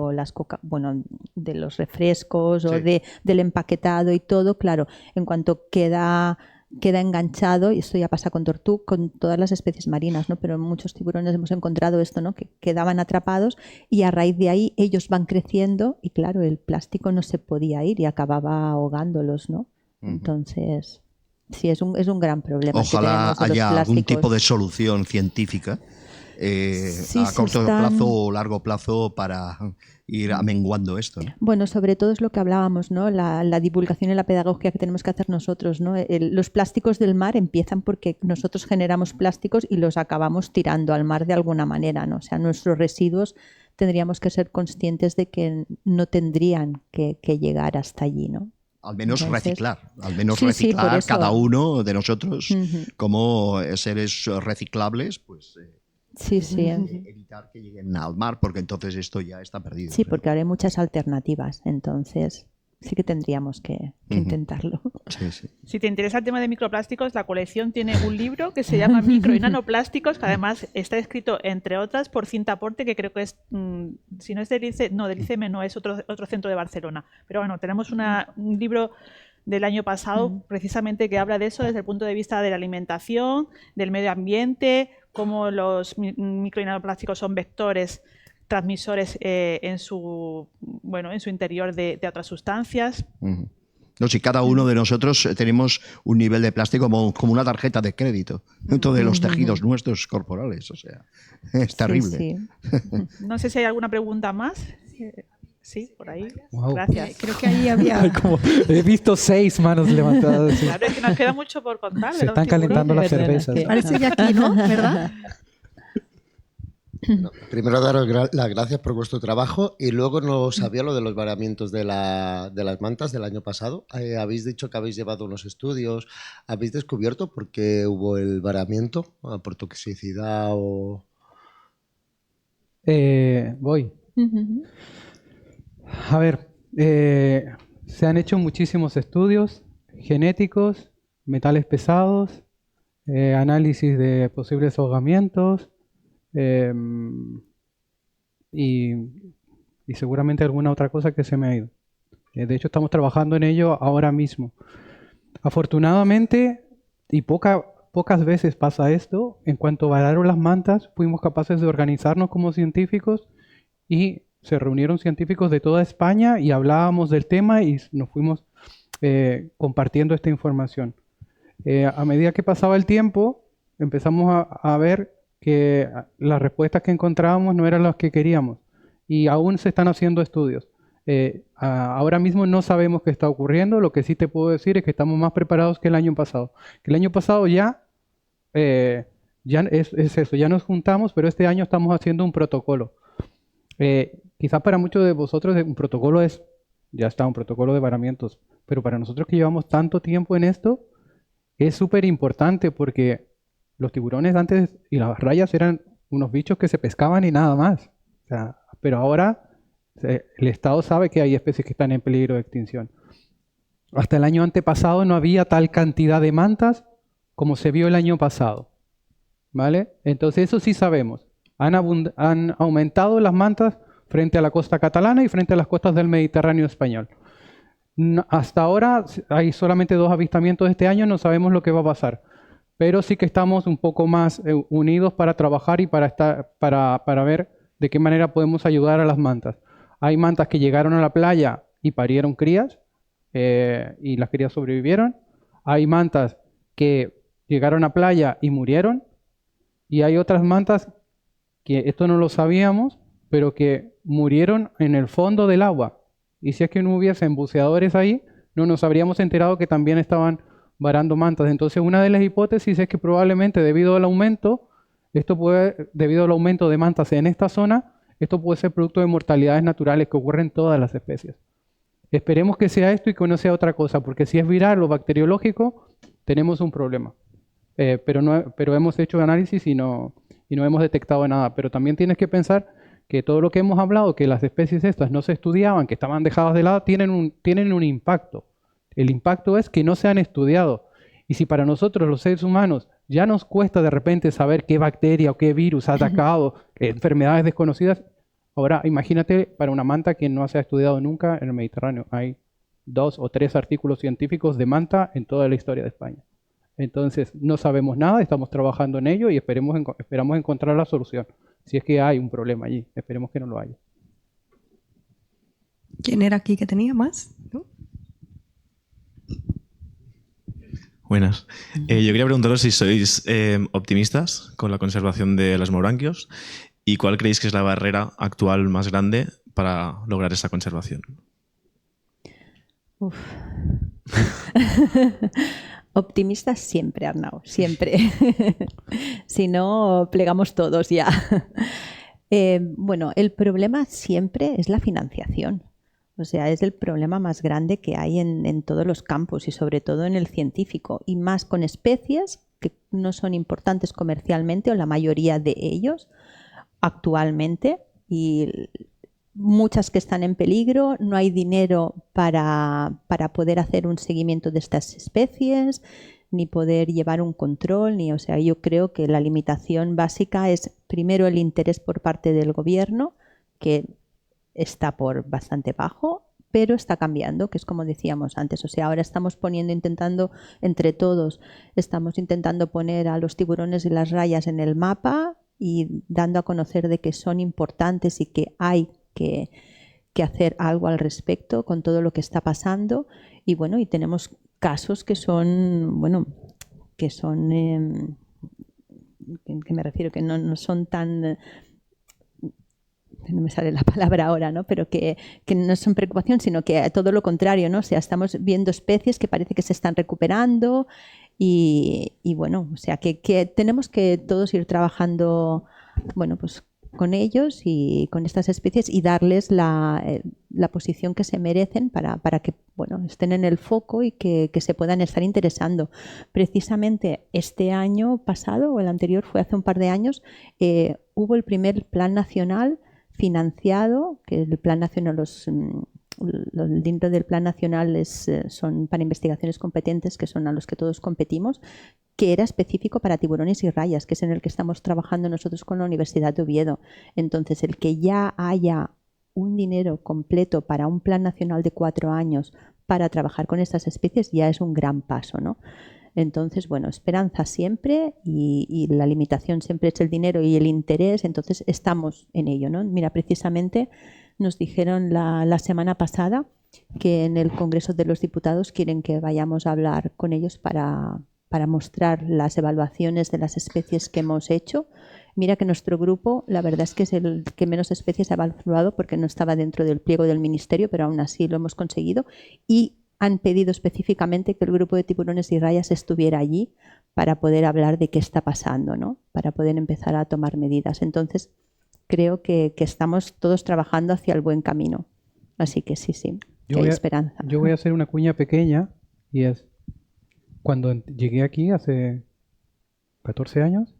los refrescos o del empaquetado y todo, claro, en cuanto queda enganchado, y esto ya pasa con todas las especies marinas, ¿no? Pero en muchos tiburones hemos encontrado esto, ¿no? Que quedaban atrapados y a raíz de ahí ellos van creciendo y claro, el plástico no se podía ir y acababa ahogándolos, ¿no? Entonces, sí, es un gran problema. Ojalá que tenemos de haya los algún plásticos. tipo de solución científica a corto plazo o largo plazo para ir amenguando esto, ¿no? Bueno, sobre todo es lo que hablábamos, ¿no? La divulgación y la pedagogía que tenemos que hacer nosotros, ¿no? Los plásticos del mar empiezan porque nosotros generamos plásticos y los acabamos tirando al mar de alguna manera, ¿no? O sea, nuestros residuos tendríamos que ser conscientes de que no tendrían que llegar hasta allí, ¿no? Al menos Entonces, reciclar por eso. cada uno de nosotros como seres reciclables, pues Sí. evitar que lleguen al mar, porque entonces esto ya está perdido. Sí, porque ahora hay muchas alternativas, entonces sí que tendríamos que intentarlo. Sí. Si te interesa el tema de microplásticos, la colección tiene un libro que se llama Micro y Nanoplásticos, que además está escrito, entre otras, por Cinta Aporte, que creo que es, si no es del ICEM, no, es otro centro de Barcelona. Pero bueno, tenemos un libro del año pasado, precisamente, que habla de eso desde el punto de vista de la alimentación, del medio ambiente, cómo los micro y nanoplásticos son vectores transmisores en su interior de otras sustancias. No, si cada uno de nosotros tenemos un nivel de plástico como una tarjeta de crédito dentro de los tejidos nuestros corporales, o sea, es terrible. Sí. No sé si hay alguna pregunta más. Sí, por ahí. Wow. Gracias. Creo que ahí había... He visto 6 manos levantadas. Sí. Claro, es que nos queda mucho por contar. Se están calentando las cervezas. Parece que aquí, ¿no? ¿Verdad? No, primero daros las gracias por vuestro trabajo y luego no sabía lo de los varamientos de las mantas del año pasado. Habéis dicho que habéis llevado unos estudios. ¿Habéis descubierto por qué hubo el varamiento? ¿Por toxicidad o...? Voy. A ver, se han hecho muchísimos estudios genéticos, metales pesados, análisis de posibles ahogamientos y seguramente alguna otra cosa que se me ha ido. De hecho, estamos trabajando en ello ahora mismo. Afortunadamente, y pocas veces pasa esto, en cuanto vararon las mantas, fuimos capaces de organizarnos como científicos y se reunieron científicos de toda España y hablábamos del tema y nos fuimos compartiendo esta información. A medida que pasaba el tiempo, empezamos a ver que las respuestas que encontrábamos no eran las que queríamos y aún se están haciendo estudios. Ahora mismo no sabemos qué está ocurriendo, lo que sí te puedo decir es que estamos más preparados que el año pasado. Que el año pasado ya es eso, ya nos juntamos, pero este año estamos haciendo un protocolo. Quizás para muchos de vosotros un protocolo ya está, un protocolo de varamientos, pero para nosotros que llevamos tanto tiempo en esto, es súper importante porque los tiburones antes y las rayas eran unos bichos que se pescaban y nada más. O sea, pero ahora el Estado sabe que hay especies que están en peligro de extinción. Hasta el año antepasado no había tal cantidad de mantas como se vio el año pasado. ¿Vale? Entonces eso sí sabemos. Han aumentado las mantas frente a la costa catalana y frente a las costas del Mediterráneo español. Hasta ahora hay solamente 2 avistamientos este año, no sabemos lo que va a pasar. Pero sí que estamos un poco más unidos para trabajar y para ver de qué manera podemos ayudar a las mantas. Hay mantas que llegaron a la playa y parieron crías y las crías sobrevivieron. Hay mantas que llegaron a playa y murieron. Y hay otras mantas que esto no lo sabíamos, pero que murieron en el fondo del agua. Y si es que no hubiesen buceadores ahí, no nos habríamos enterado que también estaban varando mantas. Entonces, una de las hipótesis es que probablemente debido al aumento de mantas en esta zona, esto puede ser producto de mortalidades naturales que ocurren en todas las especies. Esperemos que sea esto y que no sea otra cosa, porque si es viral o bacteriológico, tenemos un problema. Pero hemos hecho análisis y no hemos detectado nada. Pero también tienes que pensar que todo lo que hemos hablado, que las especies estas no se estudiaban, que estaban dejadas de lado, tienen un impacto. El impacto es que no se han estudiado. Y si para nosotros los seres humanos ya nos cuesta de repente saber qué bacteria o qué virus ha atacado, enfermedades desconocidas, ahora imagínate para una manta que no se ha estudiado nunca en el Mediterráneo. Hay 2 o 3 artículos científicos de manta en toda la historia de España. Entonces no sabemos nada, estamos trabajando en ello y esperamos encontrar la solución. Si es que hay un problema allí, esperemos que no lo haya. ¿Quién era aquí que tenía más? ¿No? Buenas. Yo quería preguntaros si sois optimistas con la conservación de los mourangos y cuál creéis que es la barrera actual más grande para lograr esa conservación. Uf. Optimistas siempre, Arnau, siempre. Si no, plegamos todos ya. Bueno, el problema siempre es la financiación. O sea, es el problema más grande que hay en todos los campos y sobre todo en el científico. Y más con especies que no son importantes comercialmente, o la mayoría de ellos actualmente. Y muchas que están en peligro, no hay dinero para poder hacer un seguimiento de estas especies, ni poder llevar un control, o sea, yo creo que la limitación básica es primero el interés por parte del gobierno, que está por bastante bajo, pero está cambiando, que es como decíamos antes. O sea, ahora estamos intentando, entre todos, estamos intentando poner a los tiburones y las rayas en el mapa y dando a conocer de que son importantes y que hay que hacer algo al respecto con todo lo que está pasando. Y bueno, y tenemos casos que son, ¿qué me refiero? Que no son tan... no me sale la palabra ahora, ¿no? Pero que no son preocupación, sino que todo lo contrario, ¿no? O sea, estamos viendo especies que parece que se están recuperando y bueno, o sea, que tenemos que todos ir trabajando, pues con ellos y con estas especies y darles la posición que se merecen para que estén en el foco y que se puedan estar interesando. Precisamente este año pasado o el anterior, fue hace un par de años, hubo el primer Plan Nacional financiado, que el Plan Nacional, dentro del Plan Nacional son para investigaciones competentes, que son a los que todos competimos, que era específico para tiburones y rayas, que es en el que estamos trabajando nosotros con la Universidad de Oviedo. Entonces, el que ya haya un dinero completo para un Plan Nacional de 4 años para trabajar con estas especies ya es un gran paso, ¿no? Entonces, bueno, esperanza siempre y la limitación siempre es el dinero y el interés, entonces estamos en ello, ¿no? Mira, precisamente nos dijeron la semana pasada que en el Congreso de los Diputados quieren que vayamos a hablar con ellos para mostrar las evaluaciones de las especies que hemos hecho. Mira que nuestro grupo, la verdad es que es el que menos especies ha evaluado porque no estaba dentro del pliego del Ministerio, pero aún así lo hemos conseguido. Y han pedido específicamente que el grupo de tiburones y rayas estuviera allí para poder hablar de qué está pasando, ¿no? Para poder empezar a tomar medidas. Entonces, creo que estamos todos trabajando hacia el buen camino. Así que sí, que hay esperanza. Yo voy a hacer una cuña pequeña y es... Cuando llegué aquí hace 14 años,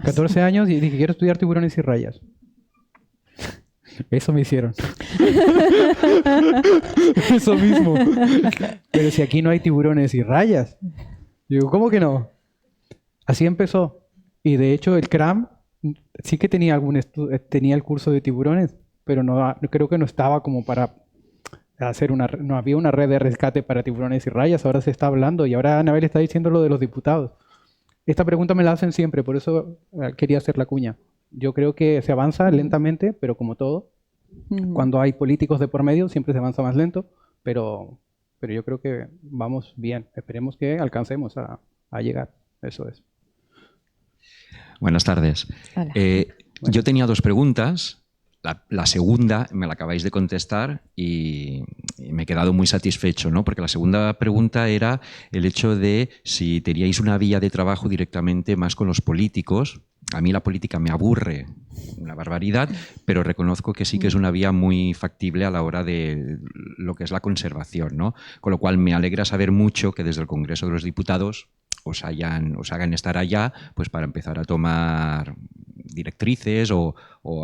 14 años y dije, quiero estudiar tiburones y rayas. Eso me hicieron. Eso mismo. Pero si aquí no hay tiburones y rayas. Digo, ¿cómo que no? Así empezó. Y de hecho el CRAM sí que tenía tenía el curso de tiburones, pero no creo que no estaba como para hacer no había una red de rescate para tiburones y rayas. Ahora se está hablando y ahora Anabel está diciendo lo de los diputados. Esta pregunta me la hacen siempre, por eso quería hacer la cuña. Yo creo que se avanza lentamente, pero como todo, cuando hay políticos de por medio siempre se avanza más lento, pero yo creo que vamos bien. Esperemos que alcancemos a llegar. Eso es. Buenas tardes. Yo tenía 2 preguntas. La segunda me la acabáis de contestar y me he quedado muy satisfecho, ¿no? Porque la segunda pregunta era el hecho de si teníais una vía de trabajo directamente más con los políticos. A mí la política me aburre una barbaridad, pero reconozco que sí que es una vía muy factible a la hora de lo que es la conservación, ¿no? Con lo cual me alegra saber mucho que desde el Congreso de los Diputados os hagan estar allá, pues para empezar a tomar directrices o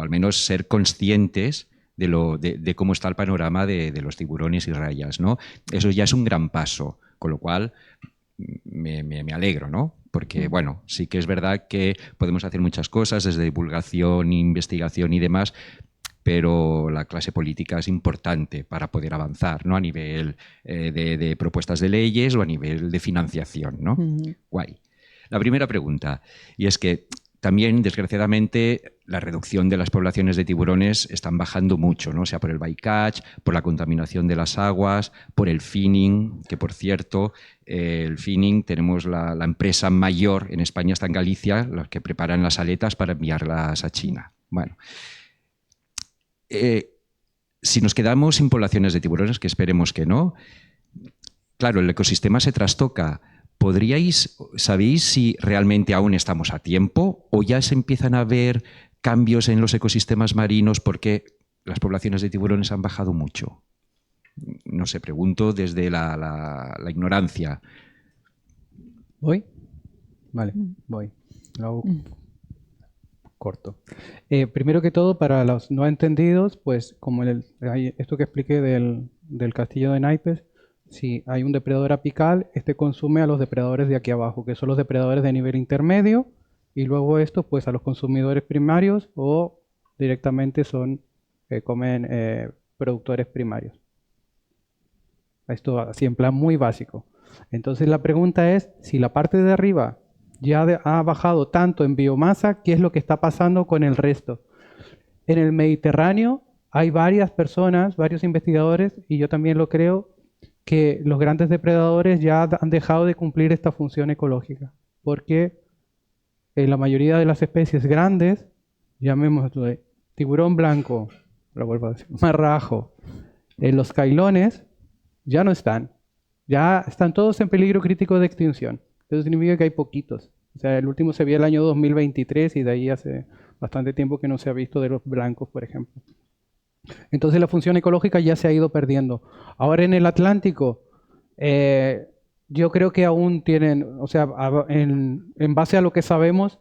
al menos ser conscientes de cómo está el panorama de los tiburones y rayas, ¿no? Eso ya es un gran paso, con lo cual me alegro, ¿no? Porque, bueno, sí que es verdad que podemos hacer muchas cosas desde divulgación, investigación y demás, pero la clase política es importante para poder avanzar, ¿no? A nivel de propuestas de leyes o a nivel de financiación, ¿no? Guay. La primera pregunta, y es que también, desgraciadamente, la reducción de las poblaciones de tiburones están bajando mucho, ¿no? O sea, por el bycatch, por la contaminación de las aguas, por el finning, que por cierto, el finning, tenemos la empresa mayor en España, está en Galicia, los que preparan las aletas para enviarlas a China. Bueno, si nos quedamos sin poblaciones de tiburones, que esperemos que no, claro, el ecosistema se trastoca. ¿Sabéis si realmente aún estamos a tiempo o ya se empiezan a ver cambios en los ecosistemas marinos porque las poblaciones de tiburones han bajado mucho? No sé, pregunto desde la ignorancia. ¿Voy? Vale, voy. Lo hago corto. Primero que todo, para los no entendidos, pues como esto que expliqué del castillo de naipes, si hay un depredador apical, este consume a los depredadores de aquí abajo, que son los depredadores de nivel intermedio, y luego estos pues a los consumidores primarios o directamente comen productores primarios. Esto así en plan muy básico. Entonces la pregunta es, si la parte de arriba ya ha bajado tanto en biomasa, ¿qué es lo que está pasando con el resto? En el Mediterráneo hay varias personas, varios investigadores, y yo también lo creo, que los grandes depredadores ya han dejado de cumplir esta función ecológica, porque la mayoría de las especies grandes, llamémoslo tiburón blanco, lo vuelvo a decir, marrajo, los cailones, ya no están. Ya están todos en peligro crítico de extinción. Eso significa que hay poquitos. O sea, el último se vio el año 2023 y de ahí hace bastante tiempo que no se ha visto de los blancos, por ejemplo. Entonces la función ecológica ya se ha ido perdiendo. Ahora en el Atlántico, yo creo que aún tienen, o sea, en base a lo que sabemos,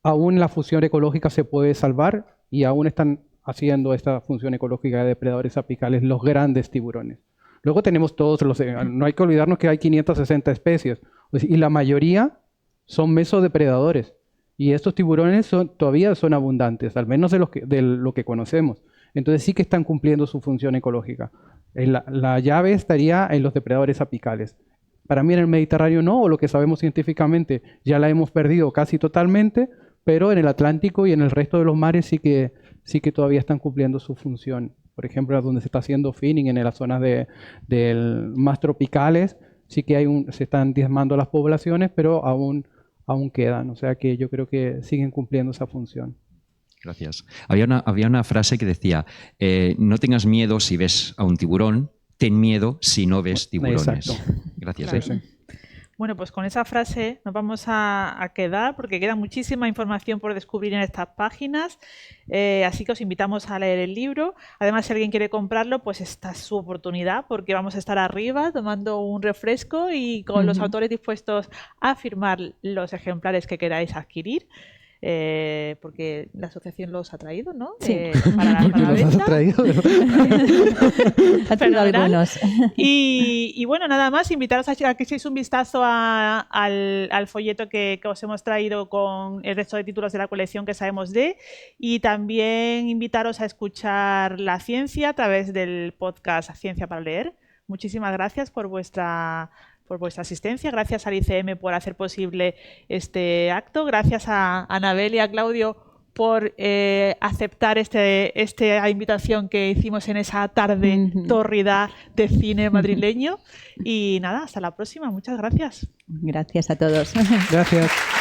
aún la función ecológica se puede salvar y aún están haciendo esta función ecológica de depredadores apicales los grandes tiburones. Luego tenemos todos los... No hay que olvidarnos que hay 560 especies y la mayoría son mesodepredadores. Y estos tiburones todavía son abundantes, al menos de lo que conocemos. Entonces sí que están cumpliendo su función ecológica. La llave estaría en los depredadores apicales. Para mí en el Mediterráneo no, o lo que sabemos científicamente ya la hemos perdido casi totalmente, pero en el Atlántico y en el resto de los mares sí que todavía están cumpliendo su función. Por ejemplo, donde se está haciendo finning, en las zonas más tropicales, sí que se están diezmando las poblaciones, pero aún quedan. O sea que yo creo que siguen cumpliendo esa función. Gracias. Había una frase que decía, no tengas miedo si ves a un tiburón, ten miedo si no ves tiburones. Exacto. Gracias. Claro. Bueno, pues con esa frase nos vamos a quedar porque queda muchísima información por descubrir en estas páginas, así que os invitamos a leer el libro. Además, si alguien quiere comprarlo, pues esta es su oportunidad porque vamos a estar arriba tomando un refresco y con los autores dispuestos a firmar los ejemplares que queráis adquirir. Porque la asociación los ha traído, ¿no? Sí. Para la los has traído. Ha traído algunos. Y bueno, nada más, invitaros a que echéis un vistazo al folleto que os hemos traído con el resto de títulos de la colección que sabemos de, y también invitaros a escuchar La Ciencia a través del podcast Ciencia para Leer. Muchísimas gracias por vuestra asistencia, gracias al ICM por hacer posible este acto, gracias a Anabel y a Claudio por aceptar esta invitación que hicimos en esa tarde tórrida de cine madrileño. Y nada, hasta la próxima, muchas gracias. Gracias a todos. Gracias.